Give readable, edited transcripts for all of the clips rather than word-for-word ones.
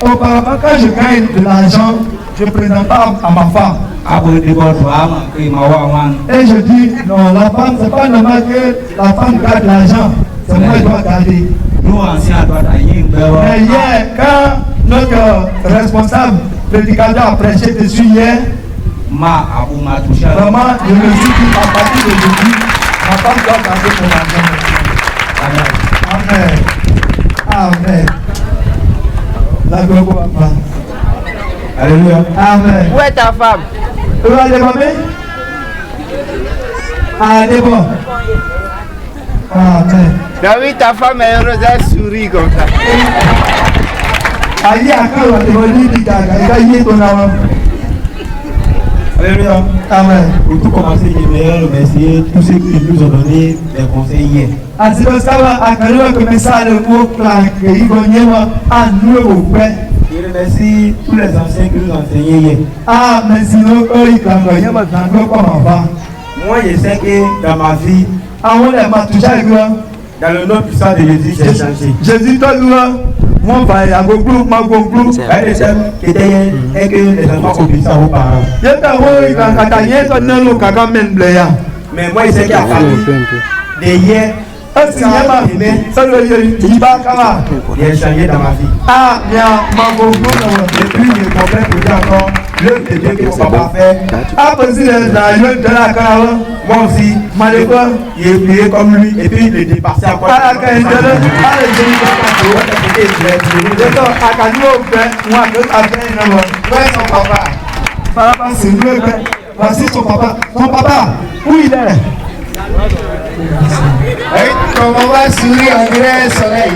Auparavant, quand je gagne de l'argent, je ne présente pas à ma femme. Et je dis, non, la femme, c'est pas normal que la femme garde l'argent. C'est moi qui dois garder. Mais hier, quand notre responsable prédicateur a prêché dessus hier, vraiment, je me suis dit, à partir d'aujourd'hui, ma femme doit garder son argent. Amen. Amen. La gloire au Papa. Alléluia. Amen. Où est ta femme? Où est ta femme? Ah, elle est bonne. Amen. David, ta femme est heureuse, elle sourit comme ça. Aïe, à quand on te dit, il va y ton âme. Alléluia. Amen. Pour tout commencer, j'aimerais remercier tous ceux qui nous ont donné des conseils hier. Ainsi que ça va, à quand on commence à le mot claque, il va y avoir un nouveau père. Je remercie tous les anciens qui nous ont enseigné hier. Ah, mais sinon, eux, ils claquent, il y a pas de comment va. Moi, je sais que dans ma vie, ah, on est ma touche avec moi. Dans le nom puissant de Jésus, j'ai changé. Jésus, toi, mon père, à Goglou, ma Goglou. Un des hommes qui était hier et que les enfants obéissent à vos parents. Mais moi, je sais qu'il y a fallu de hier. J'ai changé dans ma vie. Ah, bien, ma Goglou. Et puis, je comprends pour dire encore l'œuvre de Dieu que mon papa fait. Ah, Moi aussi, j'ai prié comme lui et puis il est dépassé encore. Voici son papa. Ton papa, où il est? Comme on va sourire en vrai soleil.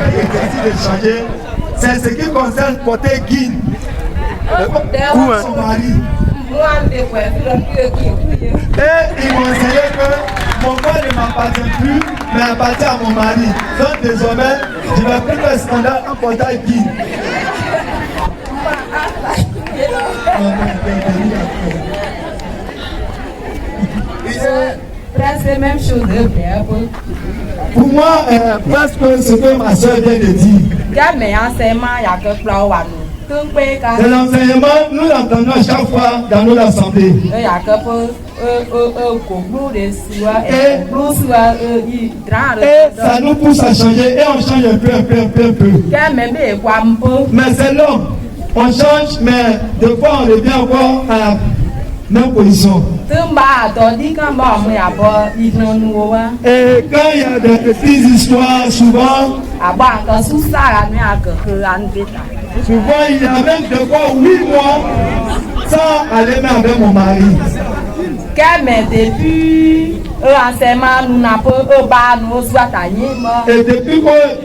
C'est ce qui concerne porter guide. Son mari. Et ils m'ont enseigné que mon corps ne m'appartient plus, mais appartient à mon mari. Donc désormais, je ne vais plus faire scandale en portant guide. Presque la même chose de faire. Pour moi, presque ce que ma soeur vient de dire. C'est l'enseignement, nous l'entendons chaque fois dans nos assemblées. Et ça nous pousse à changer et on change un peu. Mais c'est l'homme. On change, mais des fois on revient encore à la même position. Et quand il y a des petites histoires, souvent il y a même des fois 8 mois sans aller même avec mon mari. Et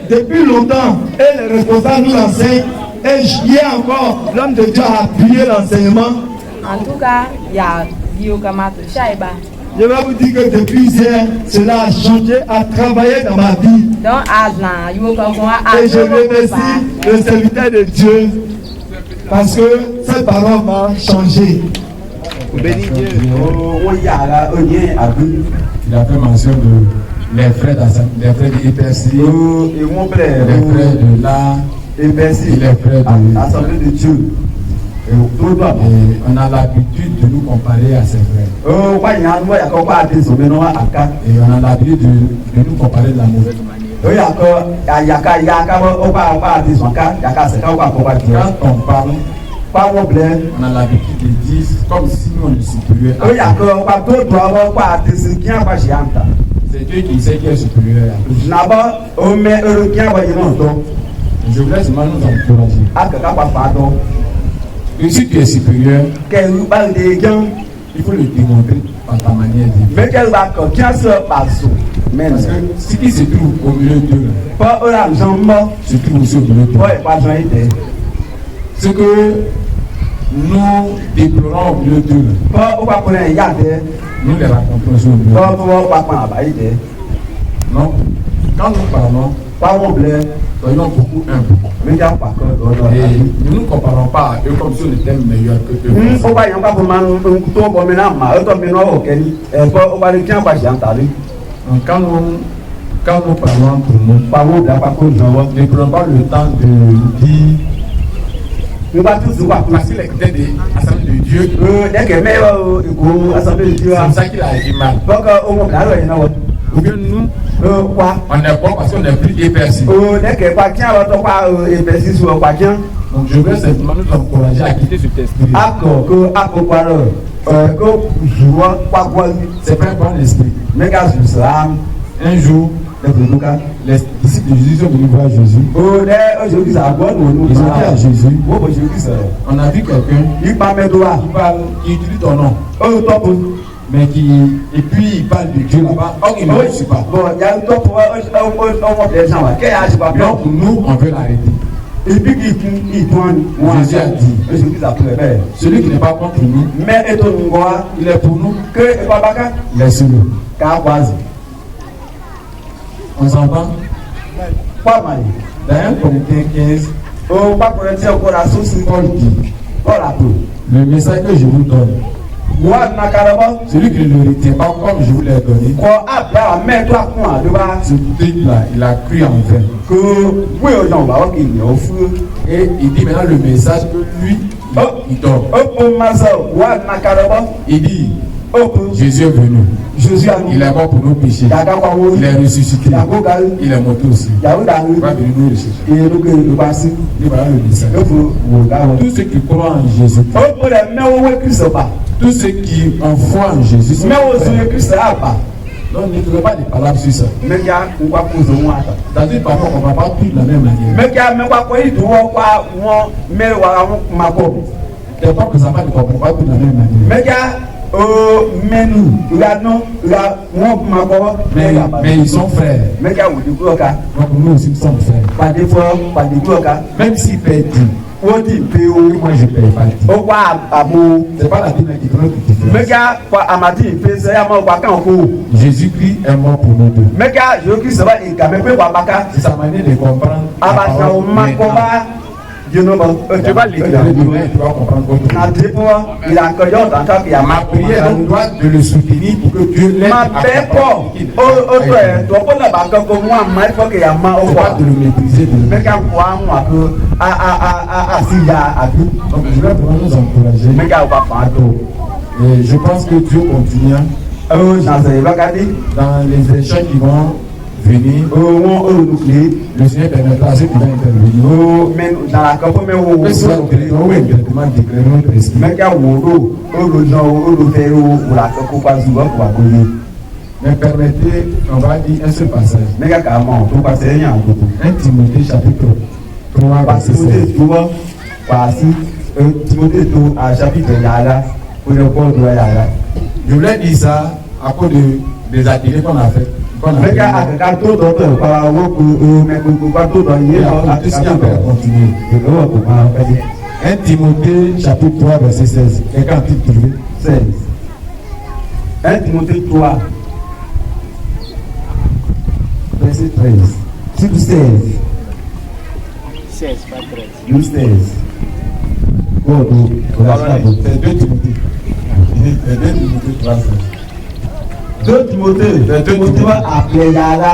depuis longtemps, et les responsables nous enseignent. Et hier encore, l'homme de Dieu a appuyé l'enseignement. En tout cas, il y a je vais vous dire que depuis hier, cela a changé, a travaillé dans ma vie. Et je remercie le serviteur de Dieu parce que cette parole m'a changé. Béni Dieu. Il a fait mention de les frères de EPC, les frères de la EPC, les frères de l'Assemblée de Dieu. Et on a l'habitude de nous comparer à ses frères. Et on a l'habitude de nous comparer de la mauvaise manière. Quand on parle, on a l'habitude de dire comme si on est supérieur. C'est Dieu qui sait qui est supérieur. Je voulais seulement nous encourager. Et si tu es supérieur, il faut le démontrer par ta manière de vivre. Parce que ce qui se trouve au milieu d'eux, se trouve aussi au milieu d'eux. Ce que nous déplorons au milieu d'eux, nous les racontons aussi au milieu d'eux. Non, quand nous parlons, soyons beaucoup humbles. Et nous ne nous comparons pas à eux comme si on était meilleurs que eux. Donc quand nous parlons entre nous, ne prenons pas le temps de dire nous va tous voir. Parce qu'il est peut-être des assemblées de Dieu. Dès que mais assemblée de Dieu. C'est ça qu'il a agi mal. Donc au moins là il y en a. Ou bien nous, Quoi? on est bon parce qu'on n'est plus éperçu. Dès que pas tiens alors pas éperçu sur pas tiens. Donc je veux simplement nous encourager à quitter cet esprit. Accord que C'est pas un bon esprit. Mais quand je serai Un jour, les disciples de Jésus sont venus voir Jésus. Ils ont dit à Jésus, on a vu quelqu'un qui utilise ton nom. Mais et puis il parle de Dieu là-bas. Or il ne réussit pas. Donc nous, on veut l'arrêter. Jésus a dit, celui qui n'est pas contre nous, il est pour nous. Laissez-le. On s'entend? Dans 1 Corinthiens 15, Paul dit, le message que je vous donne, celui qui ne le retient pas comme je vous l'ai donné, ce type-là, il a cru en vain. Et il dit maintenant le message que lui, il donne. Il dit, Jésus est venu. Il est mort pour nos péchés. Il est ressuscité. Il est monté aussi. Il va venir nous ressusciter. Et voilà le message. Tous ceux qui croient en Jésus, tous ceux qui ont foi en Jésus, non, ne trouvez pas des palabres sur ça. C'est-à-dire parfois on ne va pas tout de la même manière. Des fois que ça va ne comprend pas tout de la même manière. Mais ils sont frères. Donc nous aussi nous sommes frères. Même s'ils paient 10, moi je paye pas 10. C'est pas la Bible qui prend toute différence. Jésus-Christ est mort pour nous deux. C'est sa manière de comprendre. Tu vas l'éclairer demain et tu vas comprendre autrement. Ma prière doit de le soutenir pour que Dieu l'aide à comprendre. C'est pas de le mépriser. Donc je vais vraiment nous encourager. Et je pense que Dieu continue dans les échanges qui vont venir. Le Seigneur permettra à ceux qui vont intervenir. Que ce soit directement ou indirectement déclarer notre esprit. Mais permettez, on va dire un seul passage. 1 Timothée chapitre 3 verset 16. Je voulais dire ça à cause des ateliers qu'on a fait. Continuer. 1 Timothée chapitre 3 verset 16. Quelqu'un a-t-il trouvé? 16. 1 Timothée 3 verset 13. Surtout 16. 16, pas 13. 16. C'est 2 Timothée. C'est 2 Timothée 3 16. 2 Timothée va appeler Yara.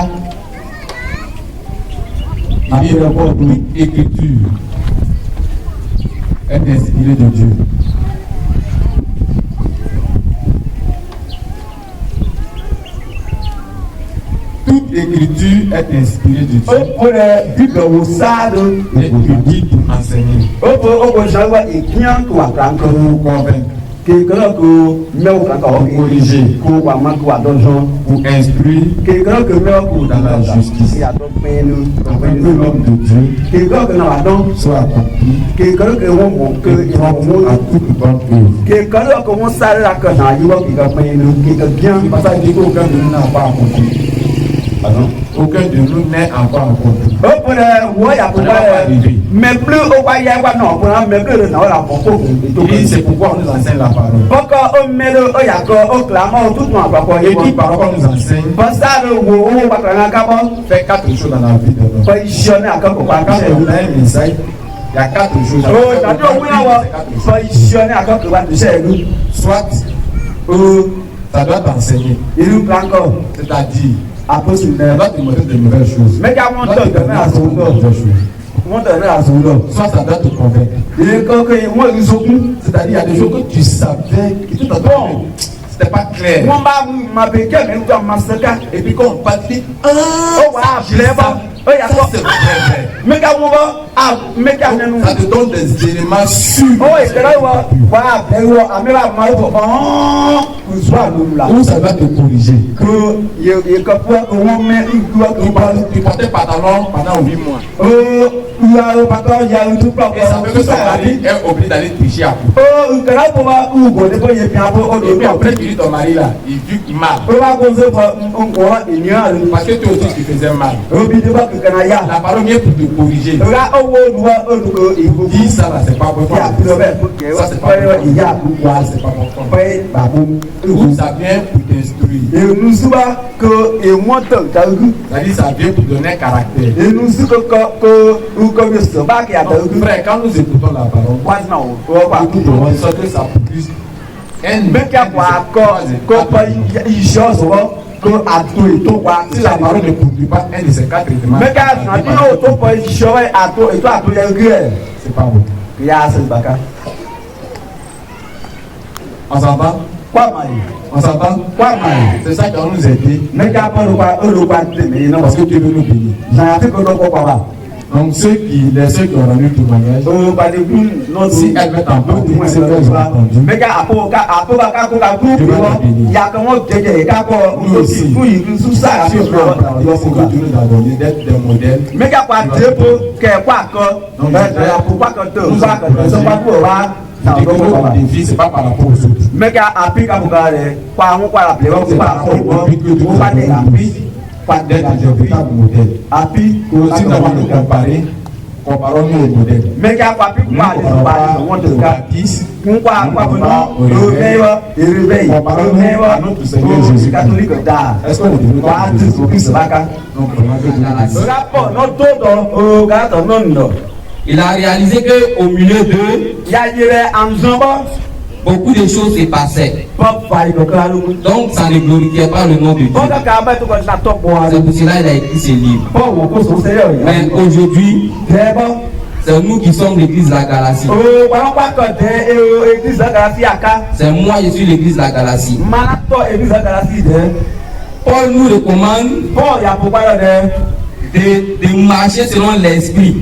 Il dit toute écriture est inspirée de Dieu. Toute écriture est inspirée de Dieu. Et guide pour enseigner. Pour convaincre. Pour corriger. Pour instruire dans la justice. Afin que l'homme de Dieu soit accompli et prompt à toute bonne œuvre. C'est pour ça qu'il dit qu'aucun de nous n'a pas accompli. Aucun de nous n'est encore accompli. C'est pourquoi on nous enseigne la parole. Et qui parole qu'on nous enseigne fait 4 choses dans la vie de l'homme. Quand on a un message, il y a 4 choses. Soit ça doit t'enseigner, c'est-à-dire ça doit te montrer de nouvelles choses. Soit ça doit te convaincre. C'est-à-dire, il y a des choses que tu savais, que tout à fait, c'était pas clair. Et puis quand on partit, c'est vrai. Ça te donne des éléments sûrs. Où ça va te corriger. Tu portais pantalon pendant 8 mois. Et ça fait que ton mari est obligé d'aller tricher à coup. Et puis après, tu dis ton mari là, il vit mal. Parce que toi aussi tu faisais mal. La parole vient pour te corriger. Dis ça là, c'est pas bon. Ça c'est pas bon. C'est pas bon. Ça vient pour t'instruire. C'est-à-dire ça vient pour donner un caractère. Frère, quand nous écoutons la parole, nous sortons que ça produise si la parole ne produit pas un de ces 4 éléments, c'est pas bon. On s'entend? On s'entend? C'est ça qui va nous aider. Parce que tu veux nous bénir. Donc les ceux qui ont rendu le témoignage, si elles mettent en pratique ce qu'elles ont entendu, nous aussi, si on prend la parole, c'est que tu nous as donné d'être des modèles. Le défi, c'est pas par rapport aux autres. C'est par rapport d'être un véritable modèle. Si nous avons nous comparer, comparons-nous au modèle. Nous comparons pas au baptiste, nous comparons au réveil, comparons-nous à notre Seigneur Jésus. Est-ce qu'on ne devrait pas donc il a réalisé qu'au milieu d'eux, beaucoup de choses se passaient. Donc ça ne glorifiait pas le nom de Dieu. C'est pour cela qu'il a écrit ce livre. Mais aujourd'hui, c'est nous qui sommes l'église de la Galatie. C'est moi, je suis l'église de la Galatie. Paul nous recommande de marcher selon l'esprit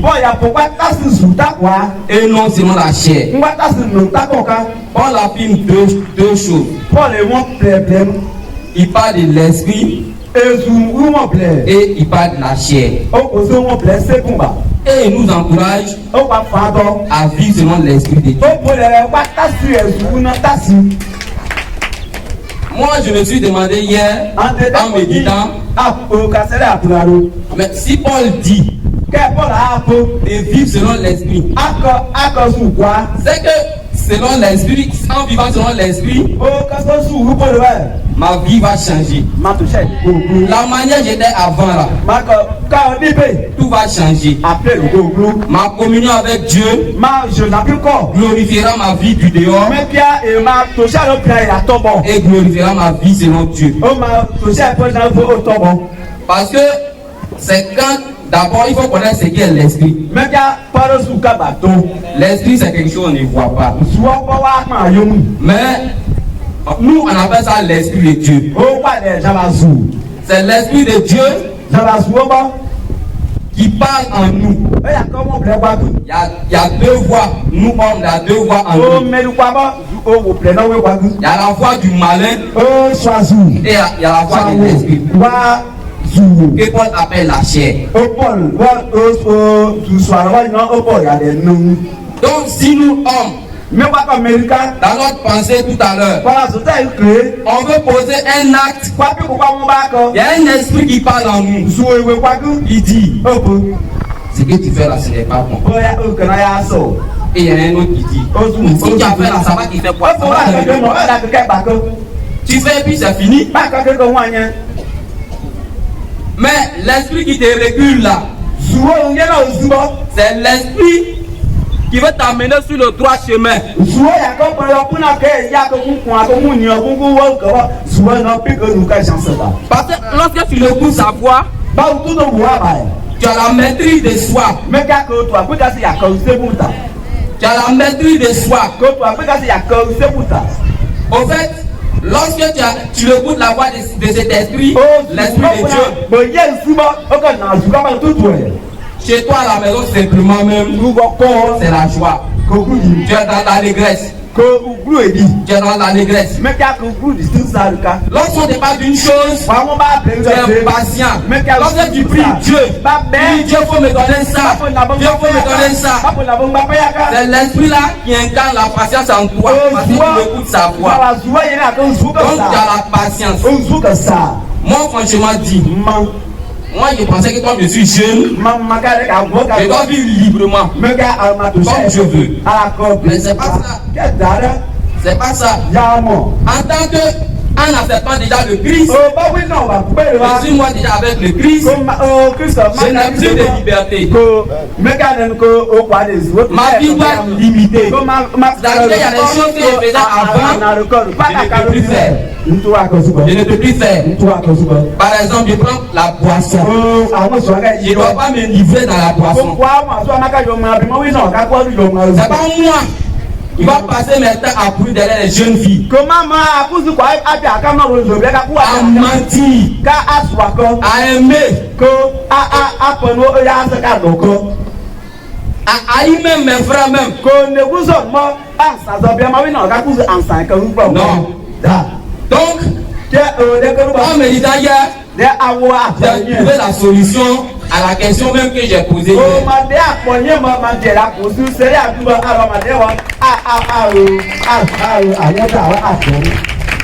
et non selon la chair. Paul affirme deux choses. Il parle de l'esprit et il parle de la chair. Et il nous encourage à vivre selon l'esprit de Dieu. Moi, je me suis demandé hier, en méditant, mais si Paul dit de vivre selon l'esprit, c'est que selon l'esprit, en vivant selon l'esprit, ma vie va changer. La manière j'étais avant là, tout va changer. Ma communion avec Dieu glorifiera ma vie du dehors et glorifiera ma vie selon Dieu. Parce que c'est quand d'abord il faut connaître ce qu'est l'esprit. L'esprit c'est quelque chose qu'on ne voit pas. Mais nous on appelle ça l'esprit de Dieu. C'est l'esprit de Dieu qui parle en nous. Il y a deux voix. Nous hommes, il y a deux voix en nous. Il y a la voix du malin et il y a la voix de l'esprit. Que Paul appelle la chair. Donc si nous hommes, dans notre pensée tout à l'heure, on veut poser un acte, il y a un esprit qui parle en nous. Il dit, ce que tu fais là, ce n'est pas bon. Et il y a un autre qui dit, si tu as fait là, ça va qui fait quoi? Tu fais et puis c'est fini. Mais l'esprit qui te recule là, c'est l'esprit qui veut t'amener sur le droit chemin. Parce que lorsque tu écoutes sa voix, Tu as la maîtrise de soi. Mais qu'à que toi, pour casser la cause, c'est pour ça. Tu as la maîtrise de soi. Que toi, pour casser la cause, c'est pour ça. Au fait, lorsque tu écoutes la voix de cet esprit, l'esprit de Dieu, chez toi à la maison, simplement même, c'est la joie. Tu es dans l'allégresse. Tu es dans l'allégresse. Lorsqu'on te parle d'une chose, tu es patient. Lorsque tu pries Dieu, Dieu faut me donner ça. Dieu faut me donner ça. C'est l'esprit là qui incarne la patience en toi. Parce que tu écoutes sa voix. Donc tu as la patience. Moi, franchement dit, moi je pensais que toi je suis jeune, je dois vivre librement comme je veux. Mais c'est pas ça. C'est pas ça. En tant que, en acceptant déjà le Christ, je suis moi déjà avec le Christ, je n'ai plus de liberté. Ma vie doit être limitée. C'est-à-dire qu'il y a des choses que je faisais avant, je ne peux plus faire. Je ne peux plus faire. Par exemple, je prends la boisson. Je ne dois pas me livrer dans la boisson. C'est pas moi qui va passer mes temps à courir derrière les jeunes filles. À mentir. À aimer. À haïr même mes frères même. Non. Donc, en me disant hier, j'ai trouvé la solution à la question même que j'ai posée.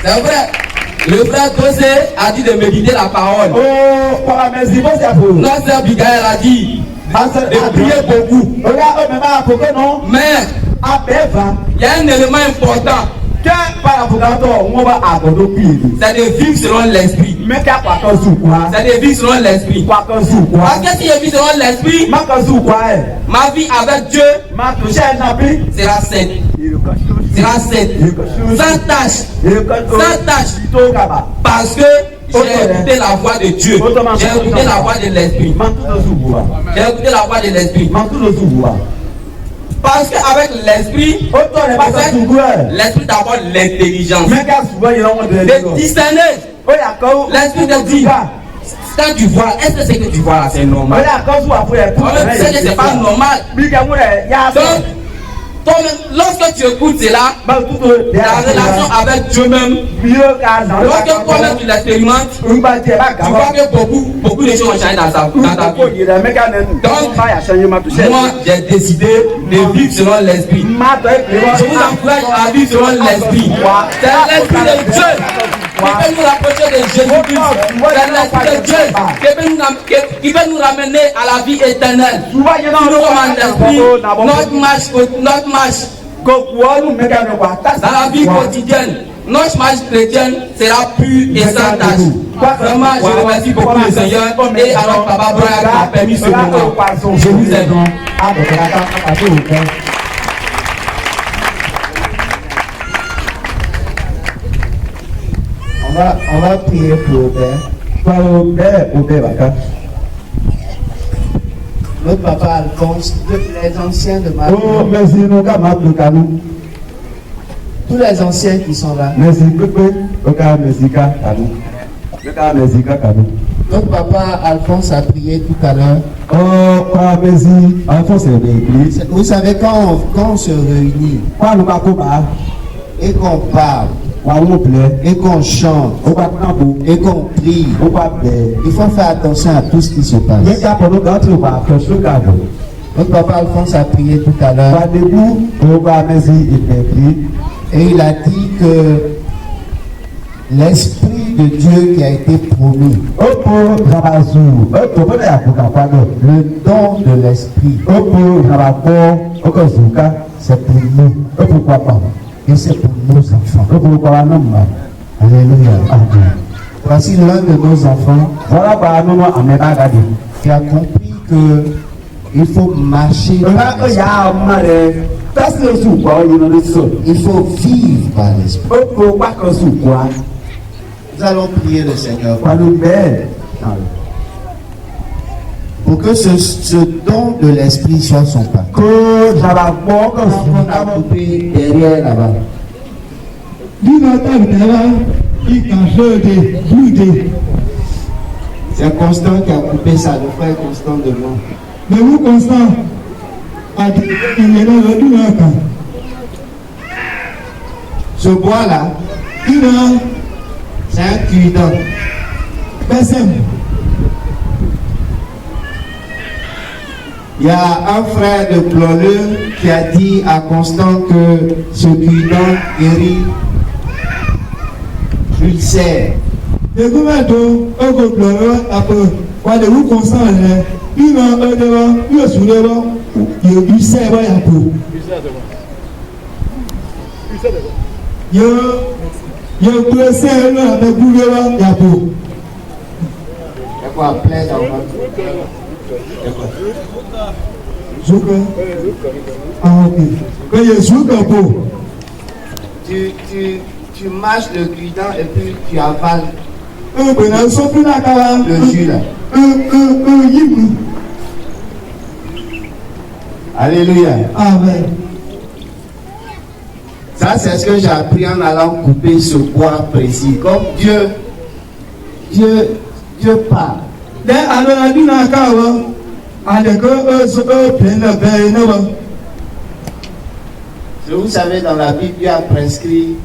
C'est vrai. Le frère Tosé a dit de méditer la parole. Notre sœur Bigaël a dit de prier beaucoup. Mais il y a un élément important. C'est de vivre selon l'esprit. C'est de vivre selon l'esprit. Parce que si je vis selon l'esprit, ma vie avec Dieu sera sainte. Sera sainte. Sans tâche. Sans tâche. Parce que j'ai écouté la voix de Dieu. J'ai écouté la voix de l'esprit. J'ai écouté la voix de l'esprit. Parce qu'avec l'esprit, l'esprit d'abord l'intelligence. De discerner. L'esprit de dire, quand tu vois, est-ce que c'est que tu vois là, c'est normal? C'est que c'est pas normal. Donc, lorsque tu écoutes cela, la relation avec Dieu même, lorsque toi-même tu l'expérimentes, tu vois que beaucoup de choses ont changé dans ta vie. Donc, moi j'ai décidé de vivre selon l'esprit. Je vous encourage à vivre selon l'esprit. C'est l'esprit de Dieu qui peut nous rapprocher de Jésus-Christ. C'est l'esprit de Dieu qui peut nous ramener à la vie éternelle. Si nous sommes en esprit, notre marche dans la vie quotidienne, notre marche chrétienne sera pure et sans tâche. Vraiment, je remercie beaucoup le Seigneur et alors Papa Brian qui a permis ce moment. Je vous aime. On va prier pour Aubert. Notre papa Alphonse, les anciens de Marie. Tous les anciens qui sont là. Notre papa Alphonse a prié tout à l'heure. Vous savez, quand on se réunit et qu'on parle, et qu'on chante, et qu'on prie, il faut faire attention à tout ce qui se passe. Notre papa Alphonse a prié tout à l'heure. Et il a dit que l'Esprit de Dieu qui a été promis, le don de l'Esprit, c'est pour nous. Et c'est pour nos enfants. Alléluia. Voici l'un de nos enfants qui a compris que il faut marcher. Il faut vivre par l'esprit. Nous allons prier le Seigneur. pour que ce don de l'esprit soit son pain. Que j'avais bon comme On a coupé derrière là-bas. C'est Constant qui a coupé ça, le frère Constant de moi. Mais vous, Constant, a dit qu'il est dans le camp. Ce bois-là, c'est un cuidant. Il y a un frère de Ploneux qui a dit à Constant que ce cuidant guérit ulcère. Le gouvernement a dit vous, Constant, il a Quoi, plein d'enfants. Tu mâches le cuidant et puis tu avales le jus là. Alléluia. Amen. Ça, c'est ce que j'ai appris en allant couper ce bois précis. Comme Dieu parle. Vous savez, dans la Bible, Dieu a prescrit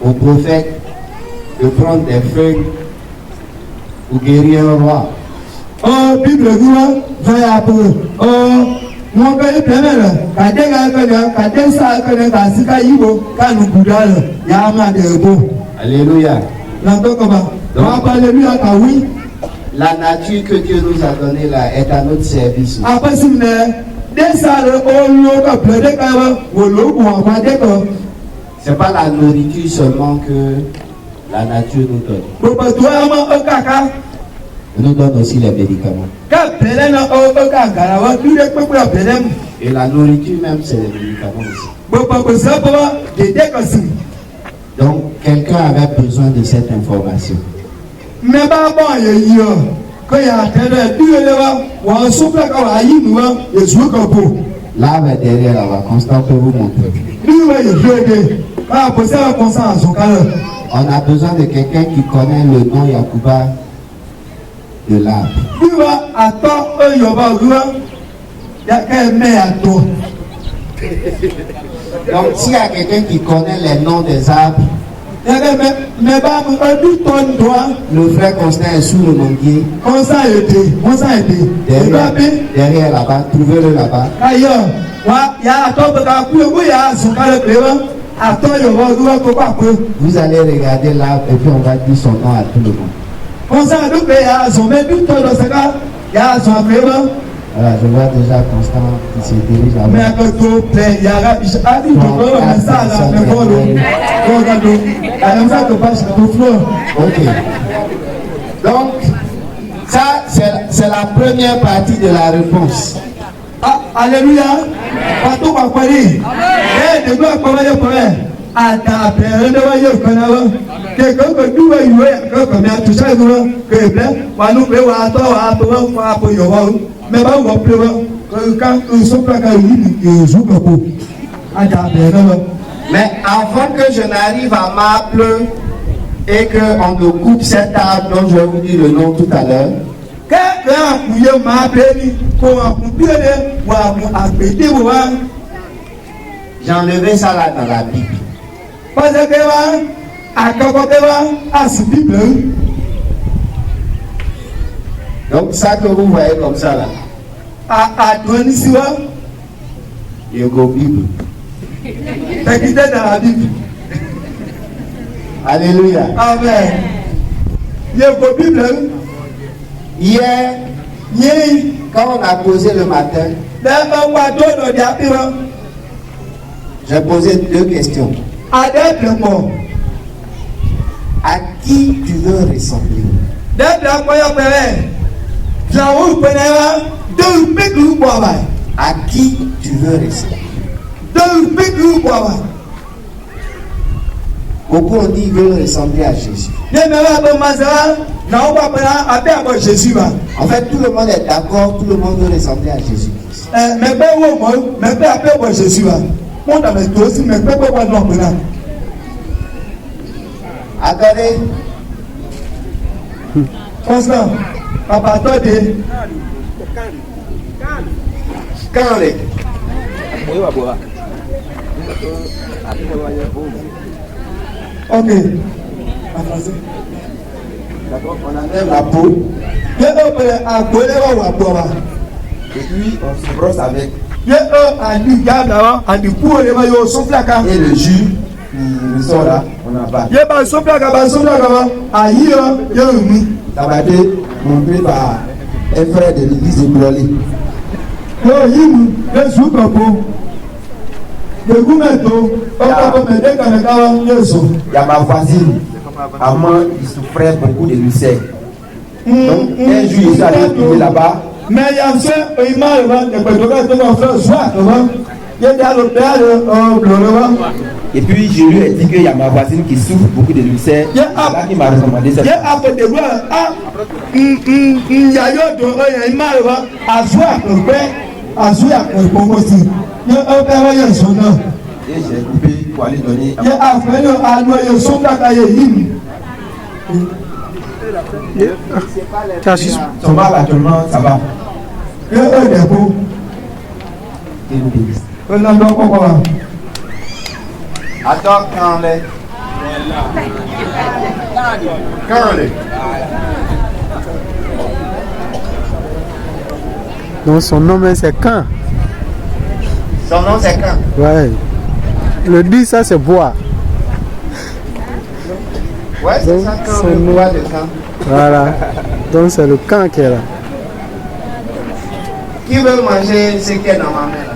aux prophètes de prendre des feuilles pour guérir un roi. Bible Alléluia. La nature que Dieu nous a donnée là est à notre service. C'est pas la nourriture seulement que la nature nous donne. Elle nous donne aussi les médicaments. Et la nourriture même, c'est les médicaments aussi. Donc, quelqu'un avait besoin de cette information. Là, derrière, là-bas, Constant peut vous montrer. On a besoin de quelqu'un qui connaît le nom Yakuba de l'arbre. Donc, s'il y a quelqu'un qui connaît les noms des arbres, le frère Constant est sous le manguier. Derrière là-bas, trouvez-le là-bas. Vous allez regarder l'arbre et puis on va dire son nom à tout le monde. Voilà, je vois déjà Constant qui se dirige Ok. Donc, ça, c'est la première partie de la réponse. Alléluia. Mais avant que je n'arrive à Maple et qu'on ne coupe cet arbre dont je vais vous dire le nom tout à l'heure, j'ai enlevé ça là dans la Bible. Donc ça que vous voyez comme ça là, il y a une Bible. Alléluia. Amen. Il y a une Bible. Hier, quand on a posé le matin, j'ai posé 2 questions. À qui tu veux ressembler? À qui tu veux ressembler? Beaucoup ont dit qu'ils veulent ressembler à Jésus. En fait, tout le monde est d'accord, tout le monde veut ressembler à Jésus-Christ. Attendez. Ok. D'accord, on enlève la peau. Et puis on se brosse avec. Et le jus qui ressort là, on en va. Ça va être montré par un frère de l'église de Brolé. Il y a ma voisine, Armand, il souffrait beaucoup de ulcères. Donc, un jour, il s'est allé trouver là-bas. Et puis, je lui ai dit qu'il y a ma voisine qui souffre beaucoup de ulcères. C'est là qu'il m'a recommandé ça. Et j'ai coupé pour aller donner à son mal actuellement, ça va. Attends, quand les. Donc son nom c'est quand? Son nom c'est quand? Ouais. Le 10 ça c'est bois. Ouais, c'est ça quand le bois de camp. Voilà. Donc c'est le camp qui est là. Qui veut manger ce qui est dans ma main là?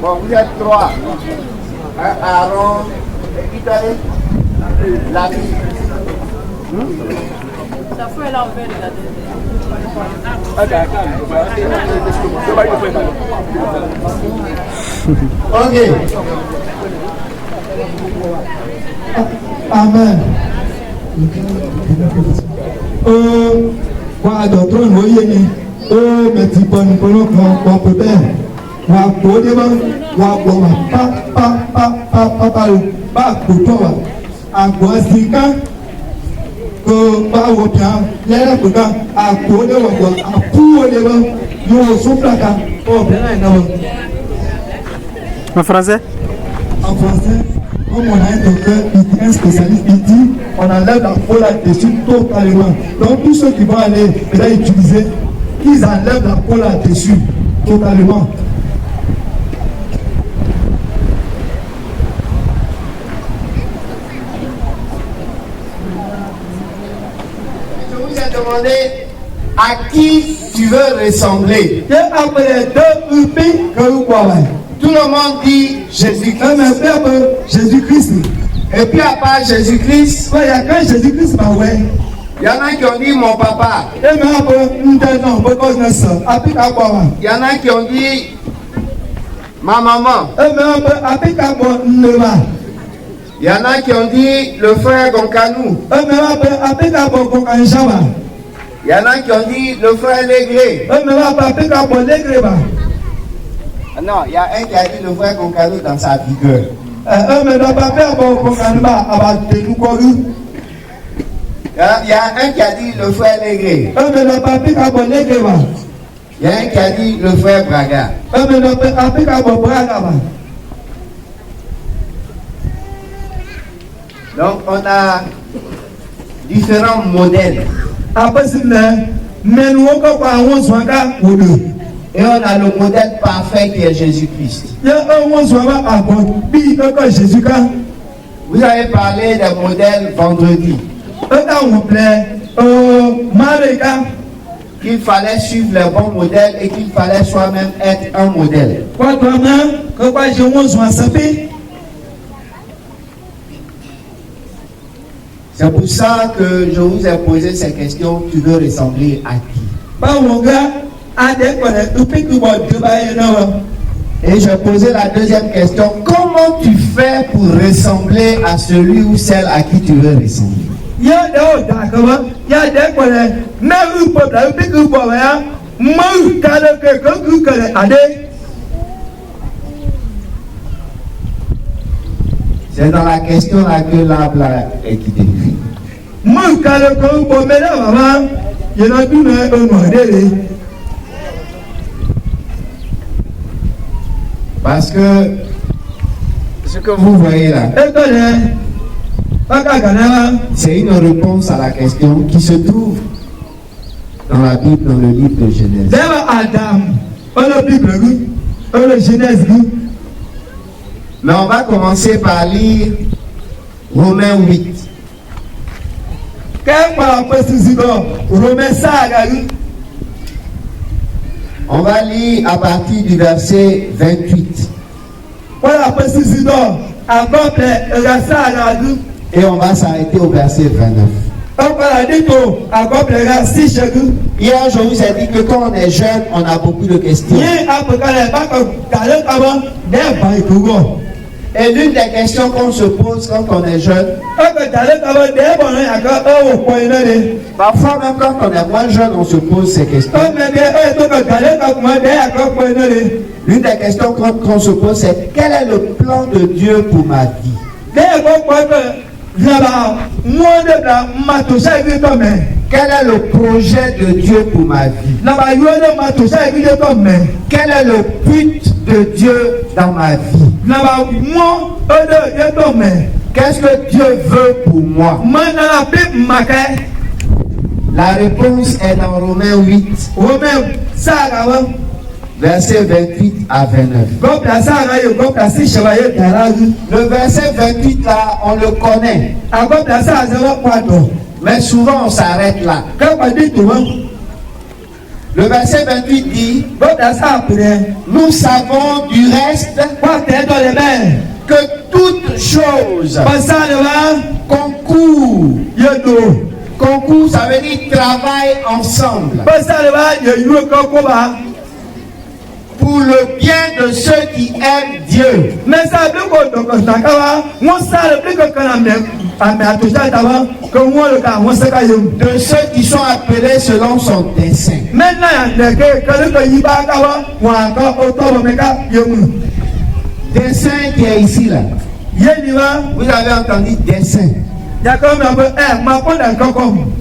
Bon, vous êtes trois. Aaron, et qui t'a dit? La vie. Ça fait l'envers de la Ok. Amen. Kwa docteur Moyeni, mais tu peux nous prendre peut-être. Wa bode ba wa bo pa kuto wa agwasika ko ba wo pia lera kuka akode wa ko apuo de ba yo soplaka o bena na wa. En français? En français, comme on a un docteur, un spécialiste, il dit on enlève la peau là-dessus totalement. Donc tous ceux qui vont aller utiliser, ils enlèvent la peau là-dessus totalement. Demandé à qui tu veux ressembler. Tout le monde dit Jésus-Christ. Et puis à part Jésus-Christ, il y en a qui ont dit mon papa. Il y en a qui ont dit ma maman. Il y en a qui ont dit le frère Gonkanou. Il y en a qui ont dit le frère Légré. Non, il y a un qui a dit le frère Gonkanou dans sa vigueur. Il y a un qui a dit le frère Légré. Il y a un qui a dit le frère Braga. Donc on a différents modèles. Et on a le modèle parfait qui est Jésus-Christ. Vous avez parlé des modèles vendredi. Qu'il fallait suivre les bons modèles et qu'il fallait soi-même être un modèle. C'est pour ça que je vous ai posé ces questions. Tu veux ressembler à qui? Et je posais la deuxième question. Comment tu fais pour ressembler à celui ou celle à qui tu veux ressembler? C'est dans la question là que l'arbre est quitté. Parce que ce que vous voyez là, c'est une réponse à la question qui se trouve dans la Bible, dans le livre de Genèse. Mais on va commencer par lire Romains 8. On va lire à partir du verset 28. Et on va s'arrêter au verset 29. Hier, je vous ai dit que quand on est jeune, on a beaucoup de questions. Et l'une des questions qu'on se pose quand on est jeune, parfois même quand on est moins jeune, on se pose ces questions. L'une des questions qu'on se pose, c'est quel est le plan de Dieu pour ma vie? Quel est le projet de Dieu pour ma vie? Quel est le but de Dieu dans ma vie? Qu'est-ce que Dieu veut pour moi? La réponse est dans Romains 8, verset 28 à 29. Le verset 28 là, on le connaît. Mais souvent on s'arrête là. Le verset 28 dit, nous savons du reste que toutes choses concourent. Concours, ça veut dire travail ensemble. Pour le bien de ceux qui aiment Dieu. De ceux qui sont appelés selon son dessein. Dessein qui est ici là. Vous avez entendu dessein.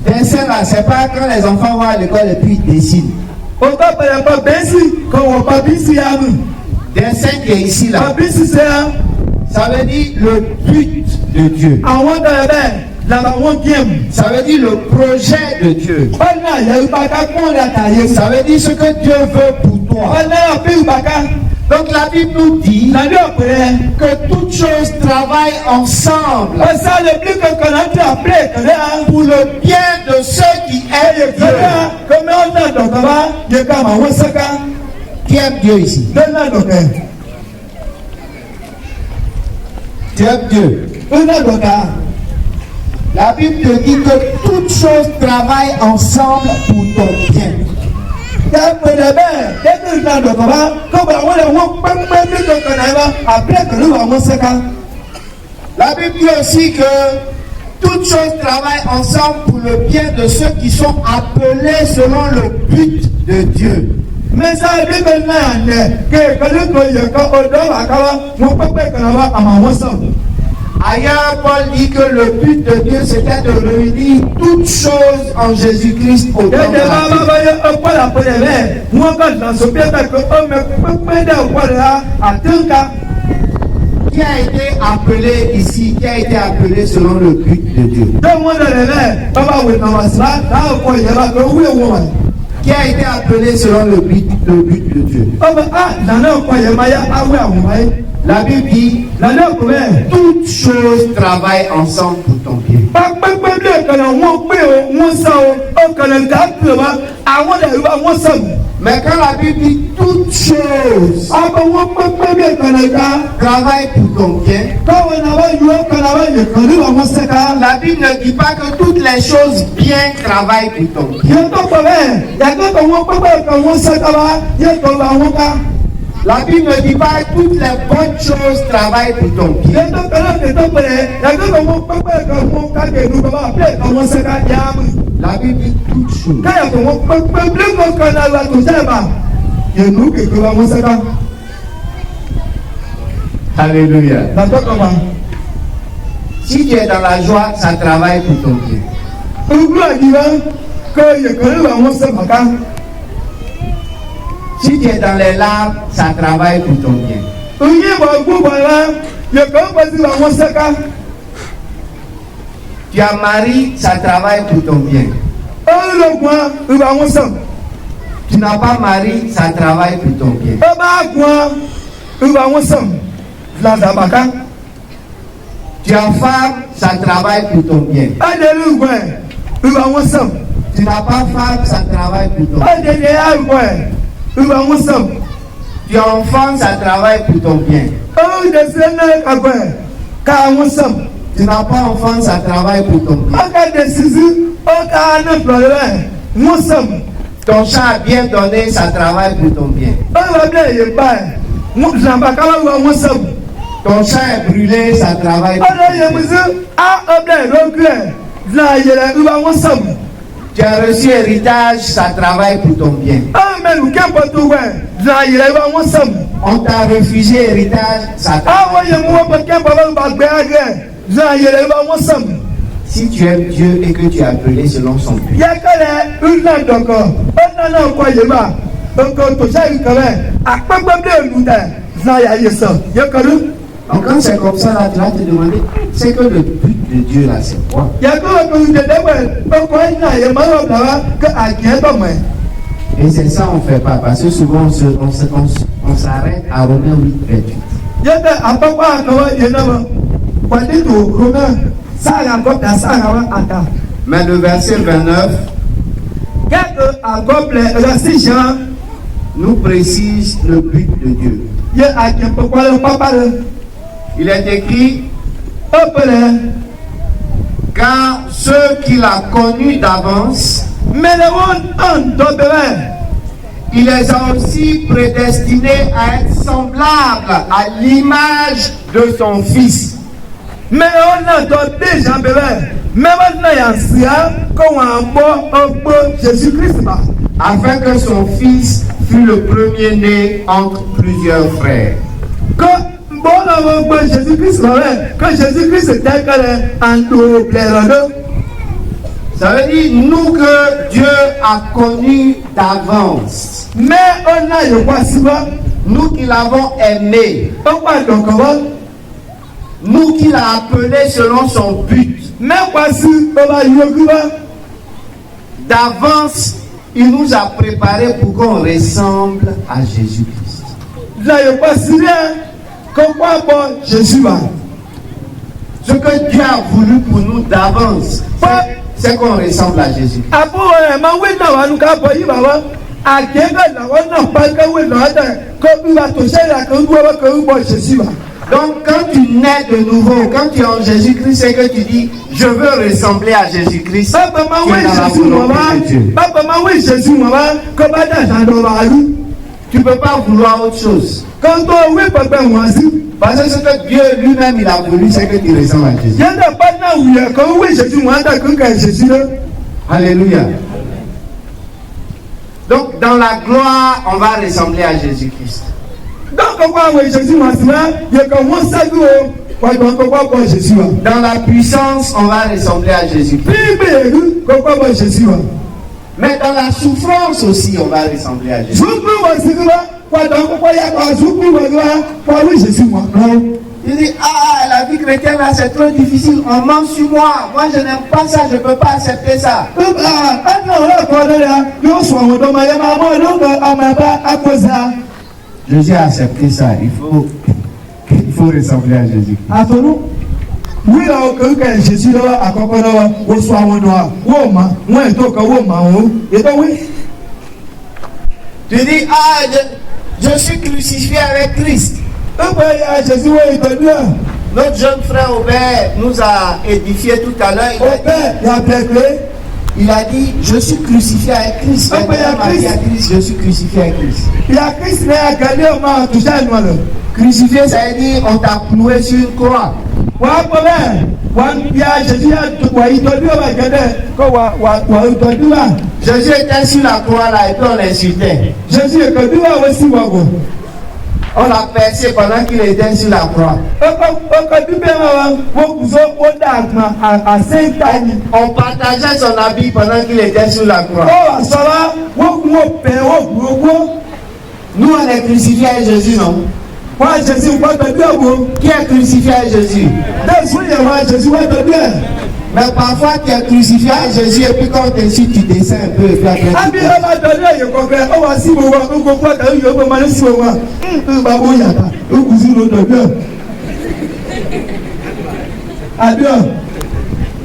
Dessin là, c'est pas quand les enfants vont à l'école et puis ils dessinent. Dessin qui est ici là, ça veut dire le but de Dieu. Ça veut dire le projet de Dieu. Ça veut dire ce que Dieu veut pour toi. Donc la Bible nous dit que toutes choses travaillent ensemble pour le bien de ceux qui aiment Dieu. Qui aime Dieu ici? Tu aimes Dieu? La Bible te dit que toutes choses travaillent ensemble pour ton bien. La Bible dit aussi que toutes choses travaillent ensemble pour le bien de ceux qui sont appelés selon le but de Dieu. Ailleurs, Paul dit que le but de Dieu c'était de réunir toutes choses en Jésus-Christ au nom de Qui a été appelé ici, qui a été appelé selon le but de Dieu? Qui a été appelé selon le but de Dieu? La Bible dit, toutes choses travaillent ensemble pour ton bien. Mais quand la Bible dit toutes choses travaillent pour ton bien, la Bible ne dit pas que toutes les choses bien travaillent pour ton bien. La Bible ne dit pas que toutes les bonnes choses travaillent pour ton bien. La Bible dit toutes choses. Alléluia. Si tu es dans la joie, ça travaille pour ton bien. Si tu es dans les larmes, ça travaille pour ton bien. Tu as mari, ça travaille pour ton bien. Tu n'as pas mari, ça travaille pour ton bien. Tu as femme, ça travaille pour ton bien. Tu n'as pas femme, ça travaille pour ton bien. Tu as enfant, ça travaille pour ton bien. Tu n'as pas enfant, ça travaille pour ton bien. Ton chat a bien donné, ça travaille pour ton bien. Ton chat est brûlé, ça travaille pour ton bien. Tu as reçu héritage, ça travaille pour ton bien. On t'a refusé héritage, ça travaille pour ton bien. Si tu aimes Dieu et que tu es appelé selon son but, donc quand c'est comme ça, là, tu vas te demander, c'est que le but de Dieu là, c'est quoi? Et c'est ça on ne fait pas, parce que souvent on s'arrête à Romains 8, 28. Mais le verset 29 nous précise le but de Dieu. Il est écrit, car ceux qu'il a connus d'avance, il les a aussi prédestinés à être semblables à l'image de son Fils. Afin que son Fils fût le premier-né entre plusieurs frères. Ça veut dire nous que Dieu a connus d'avance. Nous qui l'avons aimé. Nous qui l'a appelé selon son but. D'avance, il nous a préparé pour qu'on ressemble à Jésus-Christ. Ce que Dieu a voulu pour nous d'avance, c'est qu'on ressemble à Jésus. Donc quand tu nais de nouveau, quand tu es en Jésus-Christ, c'est que tu dis, je veux ressembler à Jésus-Christ. Tu es dans la volonté de Dieu. Tu ne peux pas vouloir autre chose. Parce que ce que Dieu lui-même il a voulu, c'est que tu ressembles à Jésus. Alléluia. Donc dans la gloire, on va ressembler à Jésus-Christ. Dans la puissance, on va ressembler à Jésus-Christ. Mais dans la souffrance aussi, on va ressembler à Jésus. Il dit, la vie chrétienne là c'est trop difficile, on ment sur moi, moi je n'aime pas ça, je ne peux pas accepter ça. Jésus a accepté ça, il faut ressembler à Jésus. Tu dis, je suis crucifié avec Christ. Notre jeune frère Aubert nous a édifié tout à l'heure. Il a dit, je suis crucifié avec Christ. Je suis crucifié avec Christ. Crucifié, ça veut dire on t'a cloué sur une croix. Jésus était sur la croix là et puis on l'insultait. On l'a percé pendant qu'il était sur la croix. On partageait son habit pendant qu'il était sur la croix. Nous on est crucifiés à Jésus, non? Qui est crucifié à Jésus? Mais parfois tu es crucifié à Jésus et puis quand tu es tu descends un peu et puis après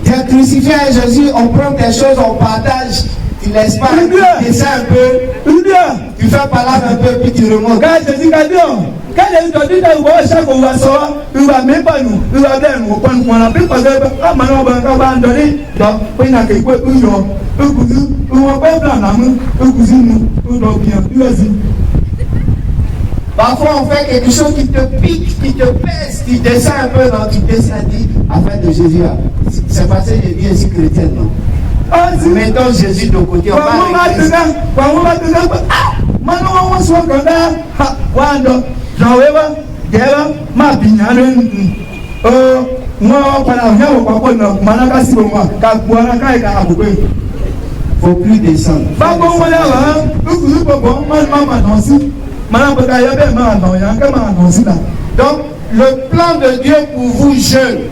tu es crucifié à Jésus, on prend des choses, on partage, tu laisses pas, tu descends un peu, tu fais par là un peu puis tu remontes. Parfois on fait quelque chose qui te pique, qui te pèse, tu descends un peu, donc tu descends, dit, afin de Jésus. C'est parce que je dis ainsi chrétien, non? Mettons Jésus de côté, on va avec Jésus. Faut plus descendre. Donc le plan de Dieu pour vous jeunes,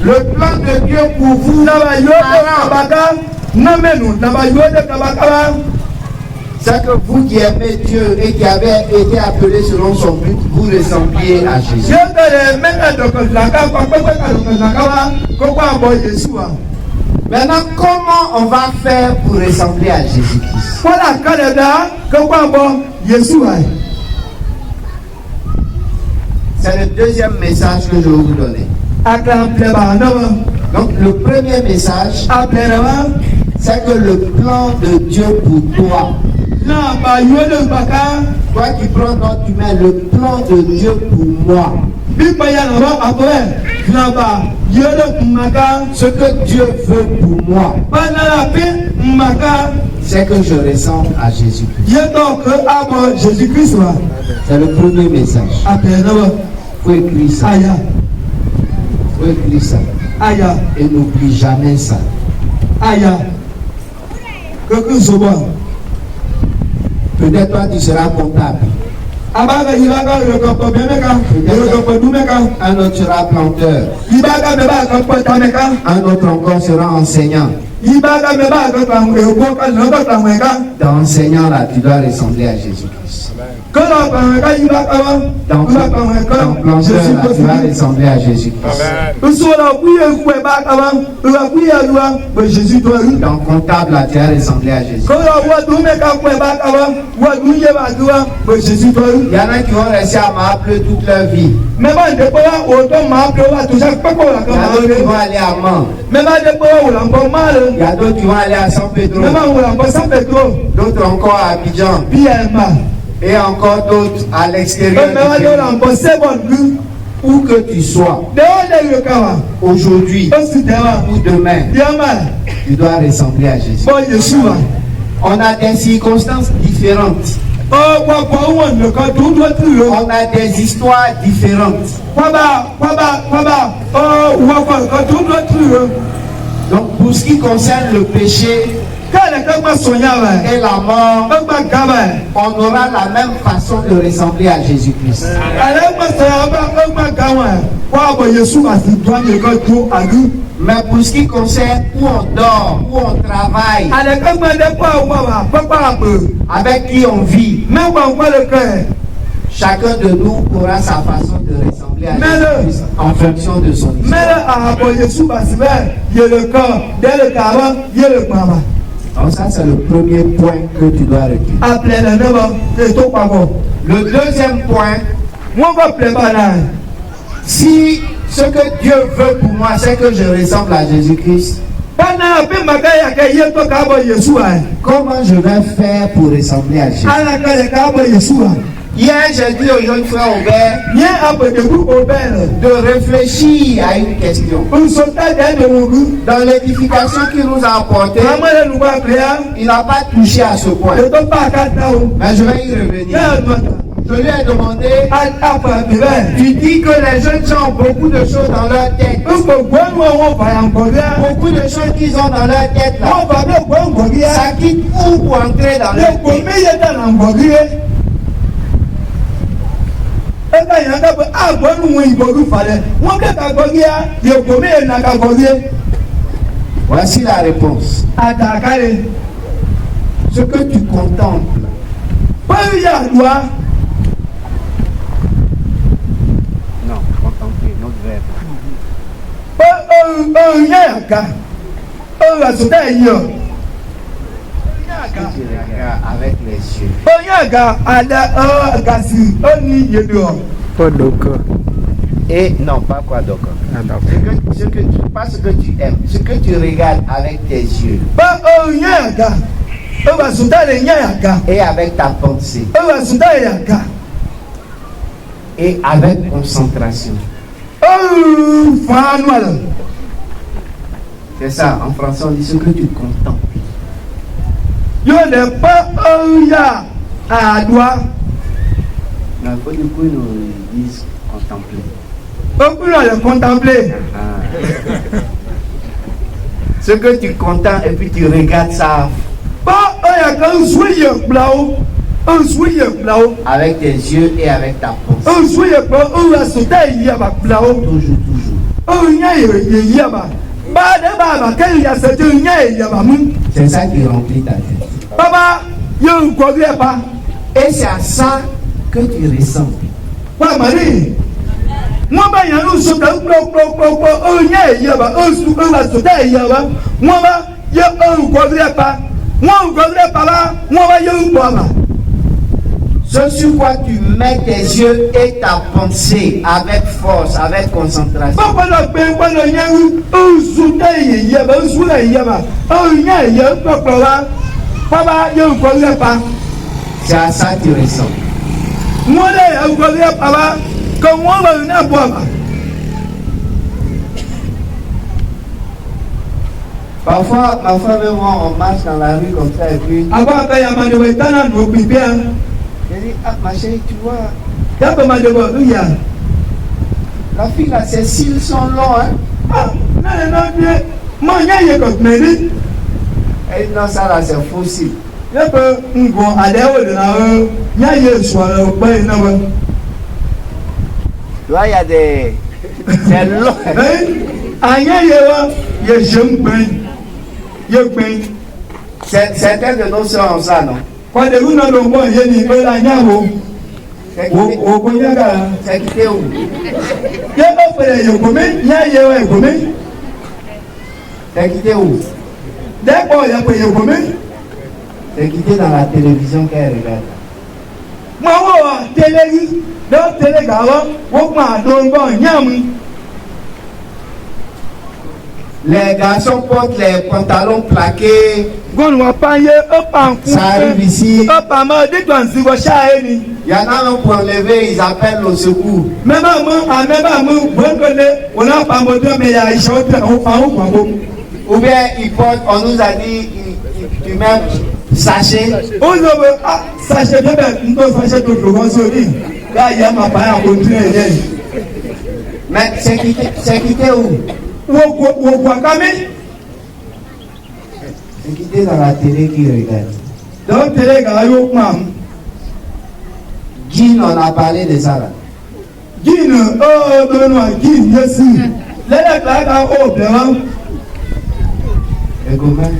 le plan de Dieu pour vous c'est que vous qui aimez Dieu et qui avez été appelés selon son but, vous ressembliez à Jésus. Maintenant, comment on va faire pour ressembler à Jésus-Christ? C'est le deuxième message que je vais vous donner. Donc le premier message, c'est que le plan de Dieu pour toi, toi qui prends notre humain, le plan de Dieu pour moi, ce que Dieu veut pour moi, c'est que je ressemble à Jésus-Christ. C'est le premier message. Faut écrire ça. Faut écrire ça. Et n'oublie jamais ça. Peut-être toi tu seras comptable. Un autre sera planteur. Un autre encore sera enseignant. Dans enseignant là, tu dois ressembler à Jésus-Christ. Dans planteur là, tu dois ressembler à Jésus-Christ. Dans comptable là, tu dois ressembler à Jésus-Christ. Il y en a qui vont rester à Mahaple toute leur vie. Il y en a d'autres qui vont aller à Mans. Il y a d'autres qui vont aller à San Pedro. D'autres encore à Abidjan. Et encore d'autres à l'extérieur. Où que tu sois, aujourd'hui ou demain, tu dois ressembler à Jésus. On a des circonstances différentes. On a des histoires différentes. Donc pour ce qui concerne le péché et la mort, on aura la même façon de ressembler à Jésus-Christ. Mais pour ce qui concerne où on dort, où on travaille, avec qui on vit, chacun de nous aura sa façon de ressembler à Jésus-Christ en fonction de son histoire. Donc ça c'est le premier point que tu dois retenir. Appelez le nom, c'est tout pas bon. Le deuxième point, Moi, je vais préparer. si ce que Dieu veut pour moi, c'est que je ressemble à Jésus-Christ, comment je vais faire pour ressembler à Jésus? Hier, j'ai dit au jeune frère Aubert de réfléchir à une question. Dans l'édification qu'il nous a apportée, il n'a pas touché à ce point. Mais je vais y revenir. Je lui ai demandé, tu dis que les jeunes gens ont beaucoup de choses dans leur tête. Beaucoup de choses qu'ils ont dans leur tête là. Ça quitte où pour entrer dans leur tête? Voici la réponse. Ce que tu contemples, non, contempler, notre verbe. Que tu regardes avec les yeux. Et non, pas quoi d'accord. Pas ce que tu aimes, ce que tu regardes avec tes yeux. Et avec ta pensée. Et avec concentration. C'est ça, en français on dit ce que tu contemples. Non, il faut du coup nous disent contempler. Ce que tu contemples et puis tu regardes ça. Avec tes yeux et avec ta pensée. C'est ça qui remplit ta tête. Et c'est à ça que tu ressembles. Ce sur quoi tu mets tes yeux et ta pensée avec force, avec concentration. C'est à ça que tu ressembles. Parfois, ma femme et moi, on marche dans la rue comme ça et puis je dis, ah ma chérie, tu vois, la fille là, ses cils sont longs, hein. Elle dit, non, ça là, c'est faux cils. Tu vois, il y a des... C'est long. Certains de nos soeurs ont ça, non? C'est quitté où? C'est quitté où? C'est quitté dans la télévision qu'elle regarde. Les garçons portent les pantalons plaqués. Ça arrive ici. Il y en a un pour enlever, ils appellent le secours. Ou bien ils portent, on nous a dit, tu mets sachet. Mais c'est quitté où? C'est quitté dans la télé qui regarde. Guy, on a parlé de ça là. Et comment?